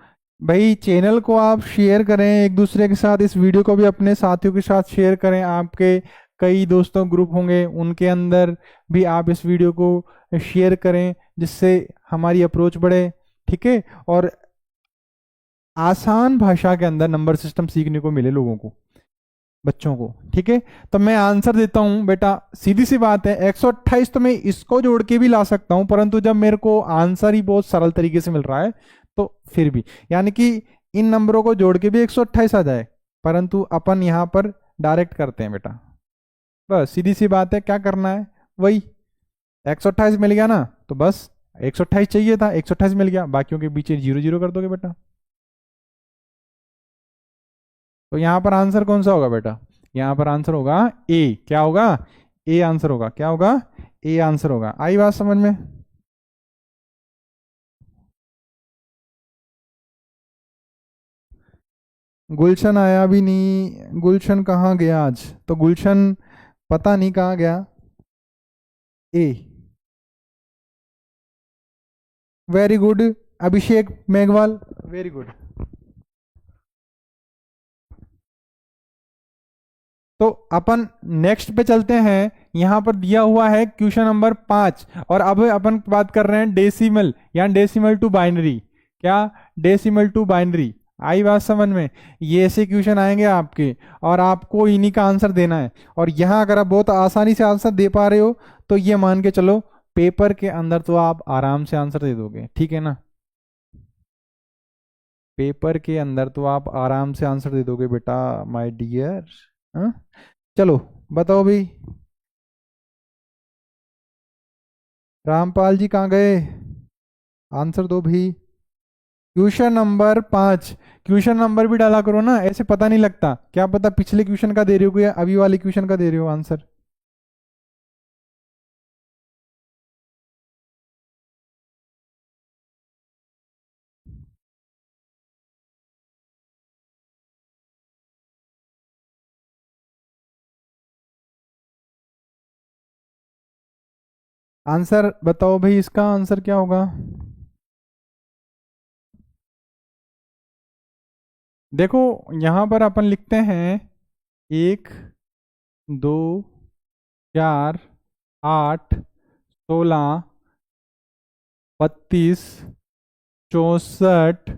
भाई चैनल को आप शेयर करें एक दूसरे के साथ, इस वीडियो को भी अपने साथियों के साथ शेयर करें। आपके कई दोस्तों ग्रुप होंगे, उनके अंदर भी आप इस वीडियो को शेयर करें, जिससे हमारी अप्रोच बढ़े, ठीक है, और आसान भाषा के अंदर नंबर सिस्टम सीखने को मिले लोगों को, बच्चों को, ठीक है। तो मैं आंसर देता हूं बेटा, सीधी सी बात है, 128 तो मैं इसको जोड़ के भी ला सकता हूं, परंतु जब मेरे को आंसर ही बहुत सरल तरीके से मिल रहा है तो फिर भी, यानी कि इन नंबरों को जोड़ के भी 128 आ जाए, परंतु अपन यहां पर डायरेक्ट करते हैं बेटा। बस सीधी सी बात है, क्या करना है वही, 128 मिल गया ना तो बस, 128 चाहिए था, 128 मिल गया, बाकियों के पीछे जीरो जीरो कर दोगे बेटा। तो यहां पर आंसर कौन सा होगा बेटा? यहां पर आंसर होगा ए। क्या होगा? ए आंसर होगा। क्या होगा? ए आंसर होगा। आई बात समझ में? गुलशन आया भी नहीं, गुलशन कहाँ गया आज? तो गुलशन पता नहीं कहाँ गया। ए, वेरी गुड। अभिषेक मेघवाल, वेरी गुड। तो अपन नेक्स्ट पे चलते हैं। यहां पर दिया हुआ है क्वेश्चन नंबर 5, और अब अपन बात कर रहे हैं डेसिमल या डेसिमल टू बाइनरी। क्या? Decimal to binary. आई बात समझ में? ये ऐसे क्वेश्चन आएंगे आपके, और आपको इन्हीं का आंसर देना है। और यहां अगर आप बहुत आसानी से आंसर दे पा रहे हो तो ये मान के चलो पेपर के अंदर तो आप आराम से आंसर दे दोगे, ठीक है ना? पेपर के अंदर तो आप आराम से आंसर दे दोगे बेटा, माय डियर। हाँ, चलो बताओ भाई। रामपाल जी कहाँ गए? आंसर दो भाई। क्वेश्चन नंबर 5, क्वेश्चन नंबर भी डाला करो ना, ऐसे पता नहीं लगता, क्या पता पिछले क्वेश्चन का दे रहे हो या अभी वाले क्वेश्चन का दे रहे हो आंसर। आंसर बताओ भाई, इसका आंसर क्या होगा? देखो, यहां पर अपन लिखते हैं 1, 2, 4, 8, 16, 32, 64,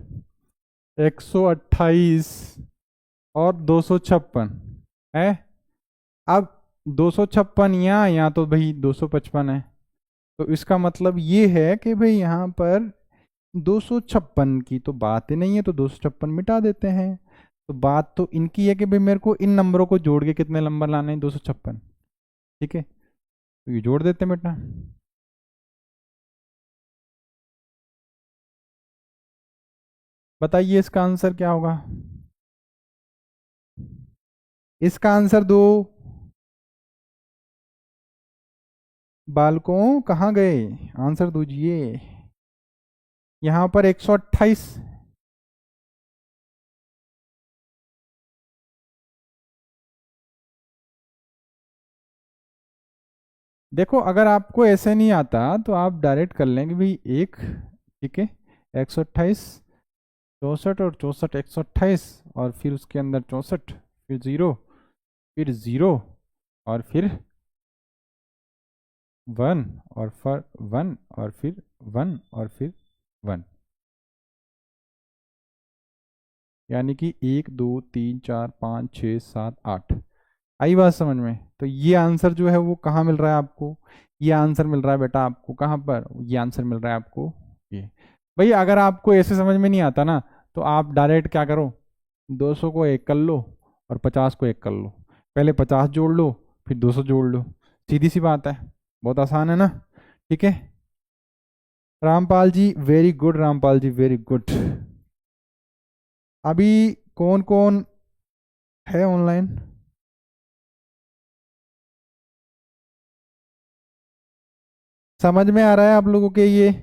128 और 256 है। अब 256 यहाँ तो भाई 255 है। तो इसका मतलब ये है कि भाई यहाँ पर 256 की तो बात ही नहीं है, तो 256 मिटा देते हैं। तो बात तो इनकी है कि भाई मेरे को इन नंबरों को जोड़ के कितने नंबर लाने हैं, 256। ठीक है, तो ये जोड़ देते हैं बेटा। बताइए इसका आंसर क्या होगा? इसका आंसर दो। बालकों कहाँ गए? आंसर दीजिए। यहाँ पर 128। देखो, अगर आपको ऐसे नहीं आता तो आप डायरेक्ट कर लेंगे भाई एक। ठीक है, 128, 64 और 64, 128 और फिर उसके अंदर 64, फिर जीरो, फिर जीरो और फिर 1 और फिर 1 और फिर 1 और फिर 1। यानी कि 1 2 3 4 5 6 7 8। आई बात समझ में? तो ये आंसर जो है वो कहाँ मिल रहा है आपको? ये आंसर मिल रहा है बेटा आपको कहाँ पर? ये आंसर मिल रहा है आपको ये। भाई अगर आपको ऐसे समझ में नहीं आता ना, तो आप डायरेक्ट क्या करो, 200 को एक कर लो और 50 को एक कर लो। पहले 50 जोड़ लो, फिर 200 जोड़ लो। सीधी सी बात है, बहुत आसान है ना। ठीक है, Rampal ji very good, Rampal ji very good. अभी कौन कौन है ऑनलाइन? समझ में आ रहा है आप लोगों के? ये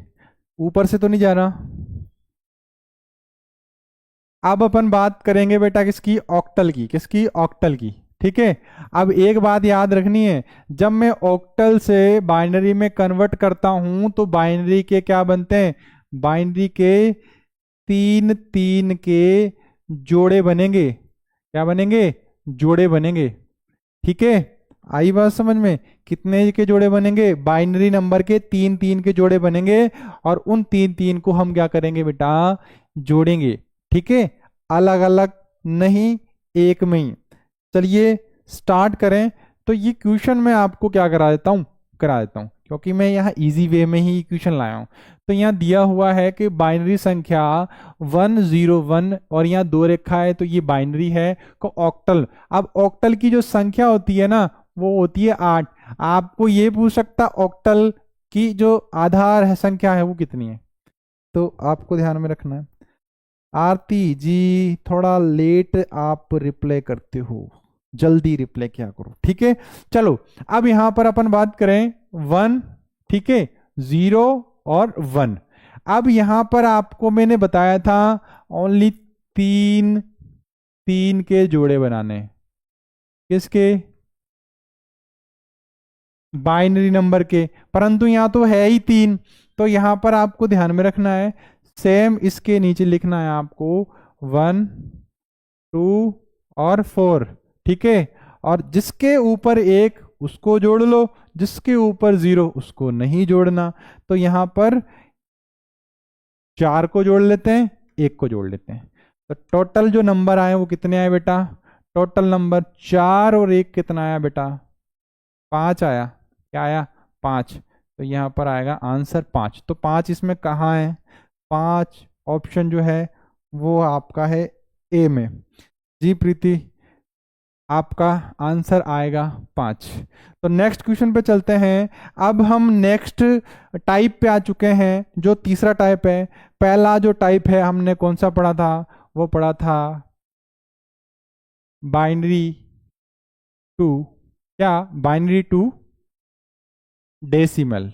ऊपर से तो नहीं जा रहा? अब अपन बात करेंगे बेटा किसकी? ऑक्टल की। किसकी? ऑक्टल की। ठीक है, अब एक बात याद रखनी है, जब मैं ऑक्टल से बाइनरी में कन्वर्ट करता हूं तो बाइनरी के क्या बनते हैं? बाइनरी के तीन तीन के जोड़े बनेंगे। क्या बनेंगे? जोड़े बनेंगे। ठीक है, आई बात समझ में? कितने के जोड़े बनेंगे? बाइनरी नंबर के तीन तीन के जोड़े बनेंगे और उन तीन तीन को हम क्या करेंगे बेटा? जोड़ेंगे। ठीक है, अलग अलग नहीं, एक में ही। चलिए स्टार्ट करें। तो ये क्वेश्चन मैं आपको क्या करा देता हूं, क्योंकि मैं यहाँ इजी वे में ही क्वेश्चन लाया हूं। तो यहाँ दिया हुआ है कि बाइनरी संख्या 101 और यहाँ दो रेखा है, तो ये बाइनरी है को ऑक्टल। अब ऑक्टल की जो संख्या होती है ना, वो होती है 8। आपको ये पूछ सकता ऑक्टल की जो आधार है संख्या है वो कितनी है? तो आपको ध्यान में रखना है। आरती जी थोड़ा लेट आप रिप्लाई करते हो, जल्दी रिप्लाई क्या करो। ठीक है, चलो अब यहां पर अपन बात करें 1। ठीक है, 0 और 1। अब यहां पर आपको मैंने बताया था ओनली तीन तीन के जोड़े बनाने। किसके? बाइनरी नंबर के। परंतु यहां तो है ही तीन, तो यहां पर आपको ध्यान में रखना है, सेम इसके नीचे लिखना है आपको 1, 2 और 4। ठीक है, और जिसके ऊपर एक उसको जोड़ लो, जिसके ऊपर 0 उसको नहीं जोड़ना। तो यहां पर 4 को जोड़ लेते हैं, एक को जोड़ लेते हैं। तो टोटल जो नंबर आए वो कितने आए बेटा? टोटल नंबर 4 और 1 कितना आया बेटा? 5 आया। क्या आया? 5। तो यहाँ पर आएगा आंसर 5। तो 5 इसमें कहाँ है? 5 ऑप्शन जो है वो आपका है ए में। जी प्रीति, आपका आंसर आएगा 5। तो नेक्स्ट क्वेश्चन पे चलते हैं। अब हम नेक्स्ट टाइप पे आ चुके हैं, जो तीसरा टाइप है। पहला जो टाइप है हमने कौन सा पढ़ा था? वो पढ़ा था बाइनरी टू। क्या? Binary to decimal.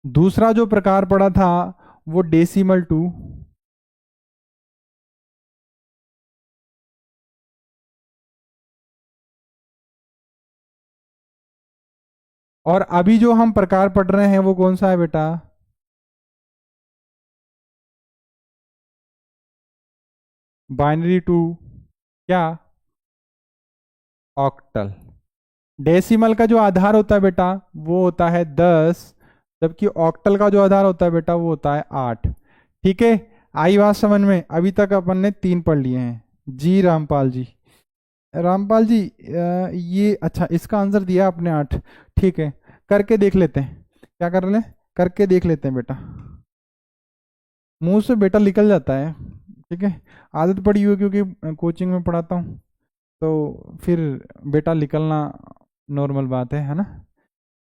दूसरा जो प्रकार पढ़ा था वो डेसिमल टू और अभी जो हम प्रकार पढ़ रहे हैं वो कौन सा है बेटा? बाइनरी टू क्या? ऑक्टल। डेसिमल का जो आधार होता है बेटा वो होता है 10, जबकि ऑक्टल का जो आधार होता है बेटा वो होता है 8। ठीक है, आई बात समझ में? अभी तक अपन ने 3 पढ़ लिए हैं। जी रामपाल जी। रामपाल जी ये अच्छा इसका आंसर दिया आपने 8। ठीक है, करके देख लेते हैं। क्या कर ले? करके देख लेते हैं बेटा। मुंह से बेटा निकल जाता है। ठीक है, आदत पड़ी हुई है क्योंकि कोचिंग में पढ़ाता हूँ, तो फिर बेटा निकलना नॉर्मल बात है ना?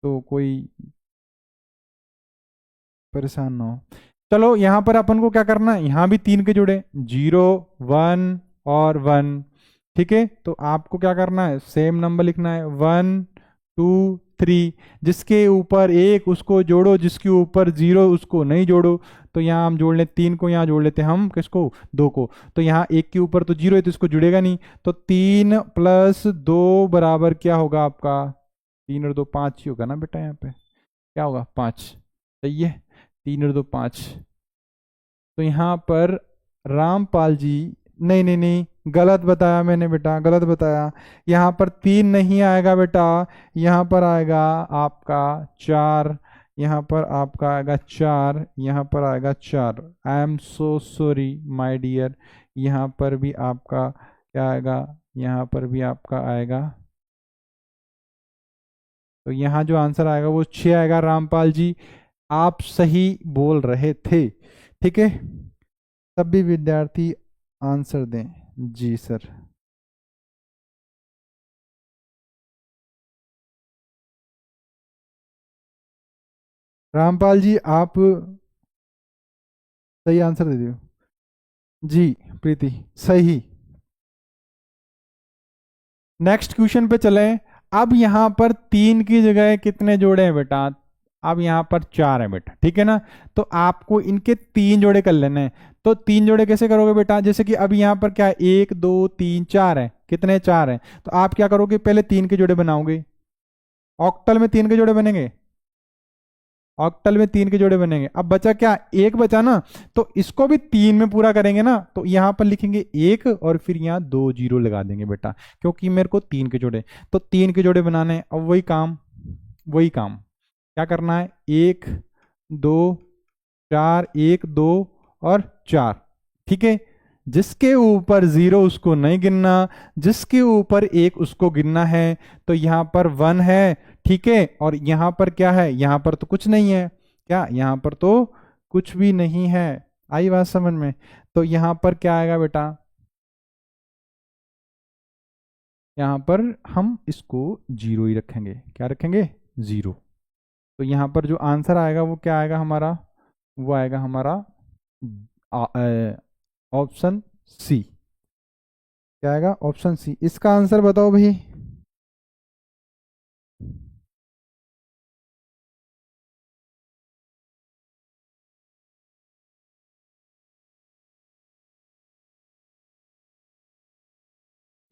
तो कोई परेशान ना हो। चलो यहाँ पर अपन को क्या करना है, यहाँ भी 3 के जुड़े 0 1 और 1। ठीक है, तो आपको क्या करना है, सेम नंबर लिखना है 1 2 3। जिसके ऊपर 1 उसको जोड़ो, जिसके ऊपर 0 उसको नहीं जोड़ो। तो यहाँ हम जोड़ लेते 3 को, यहाँ जोड़ लेते हैं हम किसको, 2 को। तो यहाँ 1 के ऊपर तो 0 है तो इसको जुड़ेगा नहीं। तो 3 + 2 बराबर क्या होगा आपका? 3 और 2 5 ही होगा ना बेटा, यहाँ पे क्या होगा 5। सही है, 3 और 2 5। तो यहाँ पर रामपाल जी, नहीं नहीं नहीं, गलत बताया मैंने बेटा, गलत बताया। यहाँ पर 3 नहीं आएगा बेटा, यहाँ पर आएगा आपका 4। यहाँ पर आपका आएगा 4, यहाँ पर आएगा 4। I am so sorry my dear. यहाँ पर भी आपका क्या आएगा, यहाँ पर भी आपका आएगा। तो यहाँ जो आंसर आएगा वो 6 आएगा रामपाल जी। आप सही बोल रहे थे। ठीक है, सभी विद्यार्थी आंसर दें। जी सर। रामपाल जी आप सही आंसर दे दियो। जी प्रीति, सही। नेक्स्ट क्वेश्चन पे चलें। अब यहाँ पर 3 की जगह कितने जोड़े हैं बेटा? अब यहाँ पर 4 है बेटा, ठीक है ना? तो आपको इनके 3 जोड़े कर लेने हैं। तो 3 जोड़े कैसे करोगे बेटा? जैसे कि अब यहाँ पर क्या है, 1 2 3 4 है। कितने? 4 है। तो आप क्या करोगे, पहले 3 के जोड़े बनाओगे। ऑक्टल में 3 के जोड़े बनेंगे, ऑक्टल में 3 के जोड़े बनेंगे। अब बचा क्या, एक बचा ना। तो इसको भी 3 में पूरा करेंगे ना, तो यहां पर लिखेंगे 1 और फिर यहाँ 2 जीरो लगा देंगे बेटा, क्योंकि मेरे को 3 के जोड़े। तो 3 के जोड़े बनाने हैं। अब वही काम, वही काम क्या करना है, 1 2 4, 1 2 और 4। ठीक है, जिसके ऊपर 0 उसको नहीं गिनना, जिसके ऊपर 1 उसको गिनना है। तो यहां पर 1 है, ठीक है, और यहां पर क्या है, यहां पर तो कुछ नहीं है। क्या, यहां पर तो कुछ भी नहीं है। आई बात समझ में? तो यहां पर क्या आएगा बेटा, यहां पर हम इसको 0 ही रखेंगे। क्या रखेंगे, 0। तो यहां पर जो आंसर आएगा वो क्या आएगा हमारा, वो आएगा हमारा ऑप्शन सी। क्या आएगा, ऑप्शन सी। इसका आंसर बताओ भाई।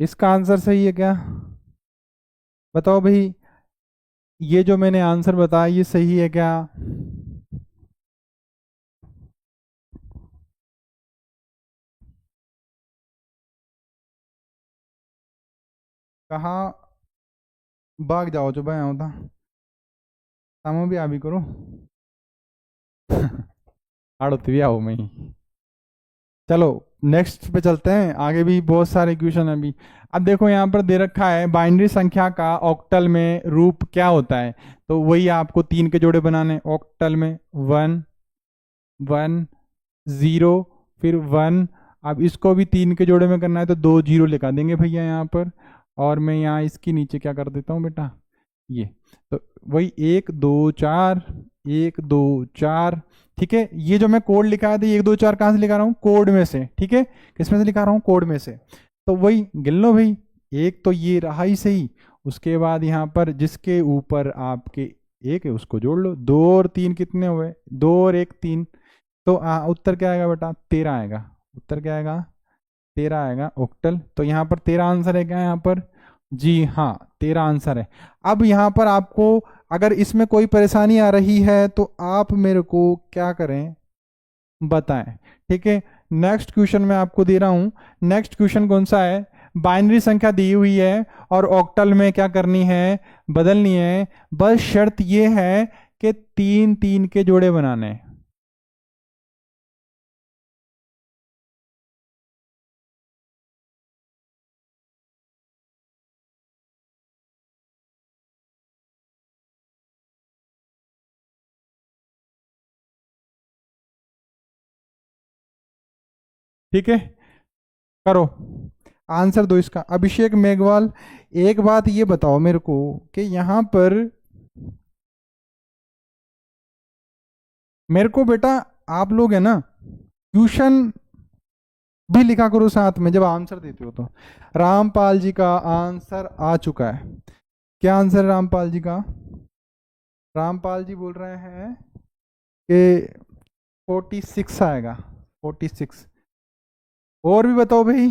इसका आंसर सही है क्या? बताओ भाई, ये जो मैंने आंसर बताया ये सही है क्या? कहाँ भाग जाओ जो भाई होता, सामो भी आ भी करो। आड़ो भी आओ मैं ही। चलो नेक्स्ट पे चलते हैं, आगे भी बहुत सारे क्वेश्चन है अभी। अब देखो यहाँ पर दे रखा है बाइनरी संख्या का ऑक्टल में रूप क्या होता है। तो वही आपको 3 के जोड़े बनाने। ऑक्टल में 1 1 0 फिर 1। अब इसको भी 3 के जोड़े में करना है तो 2 जीरो लगा देंगे भैया यहाँ पर। और मैं यहाँ इसके नीचे क्या कर देता हूँ बेटा, ये। तो वही 1 2 4 1 2 4। ठीक है, ये जो मैं कोड लिखा है, तो 1 2 4 कहाँ से लिखा रहा हूँ, कोड में से। ठीक है, किसमें से लिखा रहा हूँ, कोड में से। तो वही गिन लो भाई, एक तो ये रहा ही सही। उसके बाद यहाँ पर जिसके ऊपर आपके 1 है उसको जोड़ लो। 2 और 3 कितने हुए, 2 और 1 3। तो उत्तर क्या आएगा बेटा, 13 आएगा। उत्तर क्या आएगा, 13 आएगा ऑक्टल। तो यहाँ पर 13 आंसर है क्या यहाँ पर? जी हाँ, 13 आंसर है। अब यहाँ पर आपको अगर इसमें कोई परेशानी आ रही है तो आप मेरे को क्या करें, बताएं। ठीक है, नेक्स्ट क्वेश्चन मैं आपको दे रहा हूं। नेक्स्ट क्वेश्चन कौन सा है? बाइनरी संख्या दी हुई है और ऑक्टल में क्या करनी है, बदलनी है। बस शर्त ये है कि तीन तीन के जोड़े बनाने हैं। ठीक है, करो, आंसर दो इसका। अभिषेक मेघवाल, एक बात ये बताओ मेरे को कि यहां पर मेरे को बेटा, आप लोग है ना, ट्यूशन भी लिखा करो साथ में जब आंसर देते हो तो। रामपाल जी का आंसर आ चुका है। क्या आंसर है रामपाल जी का? रामपाल जी बोल रहे हैं कि 46 आएगा, 46। और भी बताओ भाई।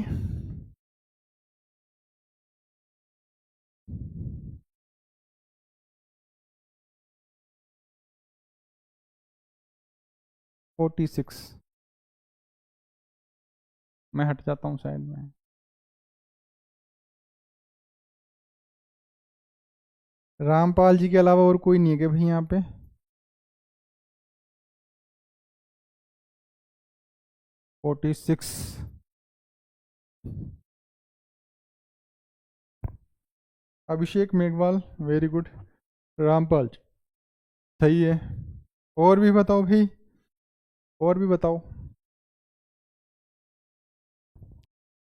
46। मैं हट जाता हूँ साइड में। रामपाल जी के अलावा और कोई नहीं है क्या भाई यहाँ पे? 46। अभिषेक मेघवाल, वेरी गुड। रामपाल जी, सही है। और भी बताओ भाई, और भी बताओ।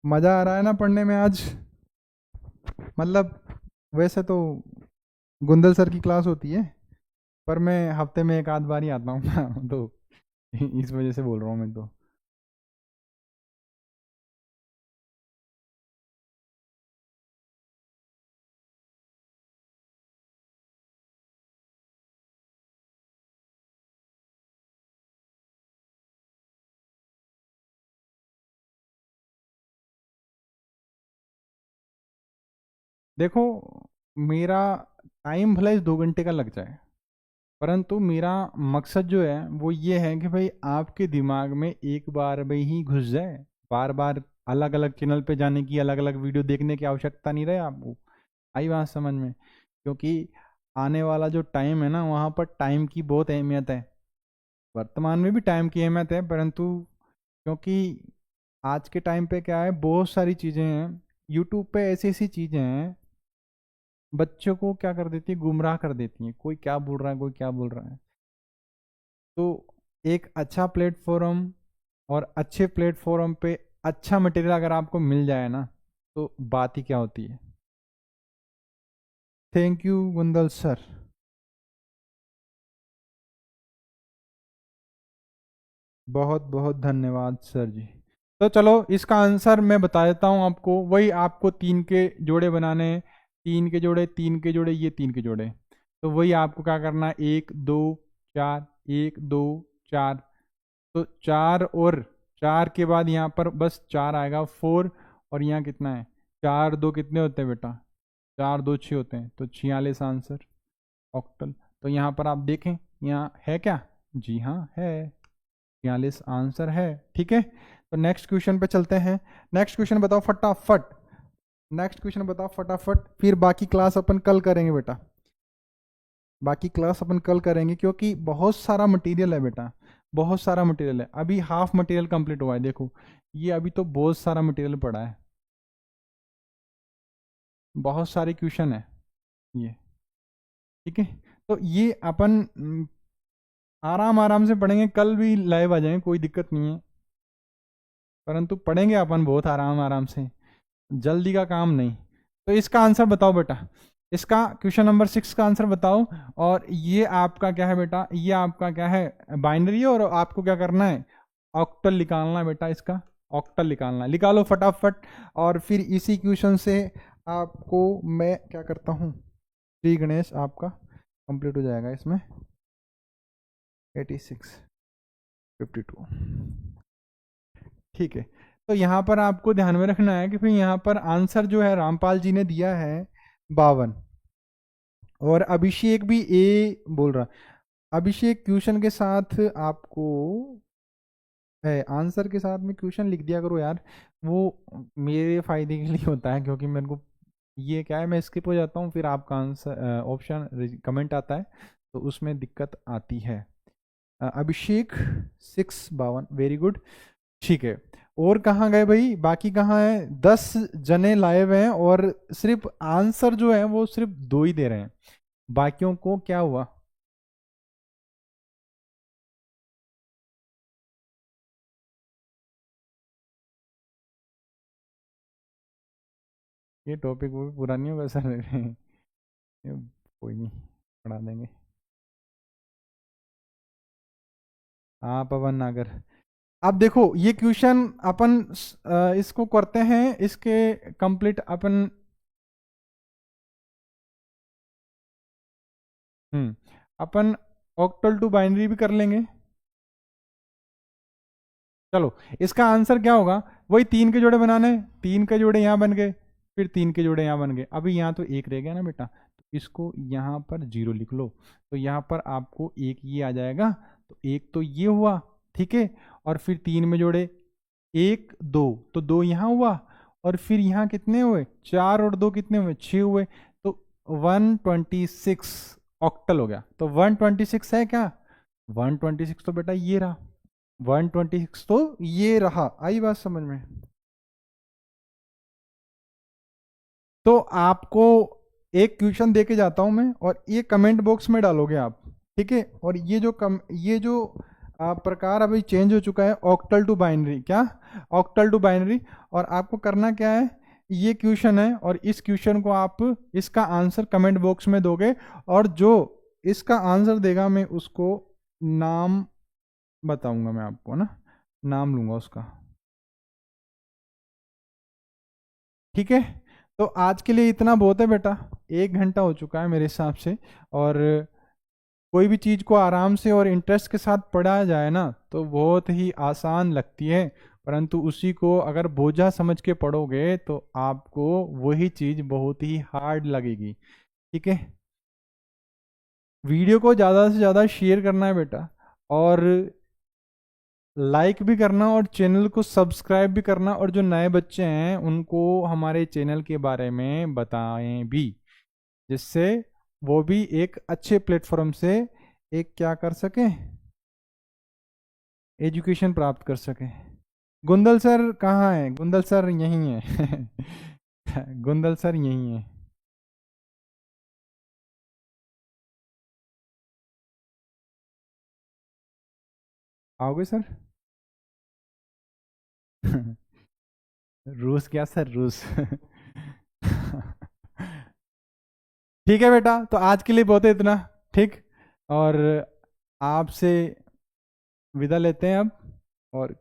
मजा आ रहा है ना पढ़ने में आज? मतलब वैसे तो गुंदल सर की क्लास होती है, पर मैं हफ्ते में एक आध बार ही आता हूँ ना, तो इस वजह से बोल रहा हूँ मैं तो। देखो, मेरा टाइम भले 2 घंटे का लग जाए, परंतु मेरा मकसद जो है वो ये है कि भाई आपके दिमाग में एक बार में ही घुस जाए। बार बार अलग अलग चैनल पे जाने की, अलग अलग वीडियो देखने की आवश्यकता नहीं रहे आपको। आई बात समझ में? क्योंकि आने वाला जो टाइम है ना, वहाँ पर टाइम की बहुत अहमियत है। वर्तमान में भी टाइम की अहमियत है, परंतु क्योंकि आज के टाइम पे क्या है, बहुत सारी चीज़ें हैं यूट्यूब पे, ऐसी ऐसी चीज़ें हैं बच्चों को क्या कर देती है, गुमराह कर देती हैं। कोई क्या बोल रहा है, कोई क्या बोल रहा है। तो एक अच्छा प्लेटफॉर्म, और अच्छे प्लेटफॉर्म पे अच्छा मटेरियल अगर आपको मिल जाए ना, तो बात ही क्या होती है। Thank you Gundal sir. बहुत बहुत धन्यवाद सर जी। तो चलो, इसका आंसर मैं बता देता हूँ आपको। वही आपको तीन के जोड़े बनाने हैं। तीन के जोड़े, तीन के जोड़े, ये तीन के जोड़े। तो वही आपको क्या करना है, 1 2 4, 1 2 4। तो 4 और 4 के बाद यहाँ पर बस 4 आएगा, 4। और यहाँ कितना है, 4 2 कितने होते हैं बेटा? 4 2 6 होते हैं, तो 46 आंसर, ऑक्टल। तो यहाँ पर आप देखें, यहाँ है क्या? जी हाँ है, 46 आंसर है। ठीक है, तो नेक्स्ट क्वेश्चन पे चलते हैं। नेक्स्ट क्वेश्चन बताओ फटाफट। नेक्स्ट क्वेश्चन बताओ फटाफट, फिर बाकी क्लास अपन कल करेंगे बेटा। बाकी क्लास अपन कल करेंगे, क्योंकि बहुत सारा मटेरियल है बेटा, बहुत सारा मटेरियल है। अभी हाफ मटेरियल कंप्लीट हुआ है, देखो ये अभी तो बहुत सारा मटेरियल पड़ा है, बहुत सारे क्वेश्चन है ये। ठीक है, तो ये अपन आराम आराम से पढ़ेंगे, कल भी लाइव आ जाएंगे, कोई दिक्कत नहीं है। परंतु पढ़ेंगे अपन बहुत आराम आराम से, जल्दी का काम नहीं। तो इसका आंसर बताओ बेटा, इसका क्वेश्चन नंबर 6 का आंसर बताओ। और ये आपका क्या है बेटा, ये आपका क्या है, बाइनरी है, और आपको क्या करना है, ऑक्टल निकालना है बेटा इसका। ऑक्टल निकालना है, निकालो फटाफट। और फिर इसी क्वेश्चन से आपको मैं क्या करता हूँ, श्री गणेश आपका कंप्लीट हो जाएगा इसमें। 86, 52। ठीक है, तो यहाँ पर आपको ध्यान में रखना है कि भाई यहाँ पर आंसर जो है रामपाल जी ने दिया है 52। और अभिषेक भी ए बोल रहा। अभिषेक क्वेश्चन के साथ आपको है, आंसर के साथ में क्वेश्चन लिख दिया करो यार, वो मेरे फायदे के लिए होता है, क्योंकि मेरे को ये क्या है, मैं स्किप हो जाता हूँ, फिर आपका आंसर ऑप्शन कमेंट आता है तो उसमें दिक्कत आती है। अभिषेक 652, वेरी गुड। ठीक है, और कहाँ गए भाई, बाकी कहाँ है? 10 जने लाए हुए हैं और सिर्फ आंसर जो है वो सिर्फ 2 ही दे रहे हैं, बाकियों को क्या हुआ? ये टॉपिक वो भी पूरा नहीं होगा सर। ये कोई नहीं, पढ़ा देंगे। हाँ पवन नागर। अब देखो ये क्वेश्चन अपन इसको करते हैं, इसके कंप्लीट अपन। अपन ऑक्टल टू बाइनरी भी कर लेंगे। चलो, इसका आंसर क्या होगा? वही 3 के जोड़े बनाने, 3 के जोड़े यहाँ बन गए, फिर 3 के जोड़े यहाँ बन गए, अभी यहाँ तो एक रह गया ना बेटा, तो इसको यहाँ पर 0 लिख लो, तो यहाँ पर आपको एक ये आ जाएगा, तो एक तो ये हुआ, ठीक है, और फिर 3 में जोड़े, 1 2, तो 2 यहाँ हुआ, और फिर यहाँ कितने हुए? 4 और 2 कितने हुए? 6 हुए, तो 126 ऑक्टल हो गया। तो 126 है क्या? 126 तो बेटा ये रहा, 126 तो ये रहा। आई बात समझ में? तो आपको एक क्वेश्चन दे के जाता हूं मैं, और ये कमेंट बॉक्स में डालोगे आप, ठीक है? और ये जो प्रकार अभी चेंज हो चुका है, ऑक्टल टू बाइनरी, क्या? Octal to binary. और आपको करना क्या है, ये क्वेश्चन है, और इस क्वेश्चन को आप इसका आंसर कमेंट बॉक्स में दोगे, और जो इसका आंसर देगा मैं उसको नाम बताऊंगा, मैं आपको ना नाम लूंगा उसका, ठीक है? तो आज के लिए इतना बहुत है बेटा, 1 घंटा हो चुका है मेरे हिसाब से, और कोई भी चीज़ को आराम से और इंटरेस्ट के साथ पढ़ा जाए ना तो बहुत ही आसान लगती है, परंतु उसी को अगर बोझा समझ के पढ़ोगे तो आपको वही चीज़ बहुत ही हार्ड लगेगी, ठीक है? वीडियो को ज़्यादा से ज़्यादा शेयर करना है बेटा, और लाइक भी करना, और चैनल को सब्सक्राइब भी करना, और जो नए बच्चे हैं उनको हमारे चैनल के बारे में बताएं भी, जिससे वो भी एक अच्छे प्लेटफॉर्म से एक क्या कर सकें, एजुकेशन प्राप्त कर सकें। गुंदल सर कहाँ है? गुंदल सर यहीं है। गुंदल सर यहीं है। आओगे सर? रूस क्या सर, रूस? ठीक है बेटा, तो आज के लिए बहुत है इतना, ठीक? और आपसे विदा लेते हैं अब, और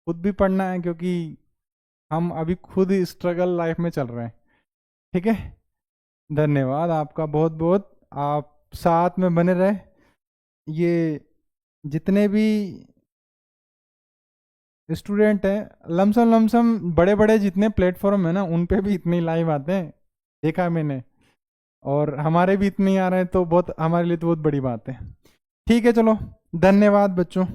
खुद भी पढ़ना है क्योंकि हम अभी खुद स्ट्रगल लाइफ में चल रहे हैं, ठीक है? धन्यवाद आपका बहुत बहुत, आप साथ में बने रहे। ये जितने भी स्टूडेंट हैं, लमसम लमसम बड़े बड़े जितने प्लेटफॉर्म है ना, उन पे भी इतने ही लाइव आते हैं, देखा है मैंने, और हमारे भी इतने ही आ रहे हैं, तो बहुत हमारे लिए तो बहुत बड़ी बात है। ठीक है, चलो, धन्यवाद बच्चों।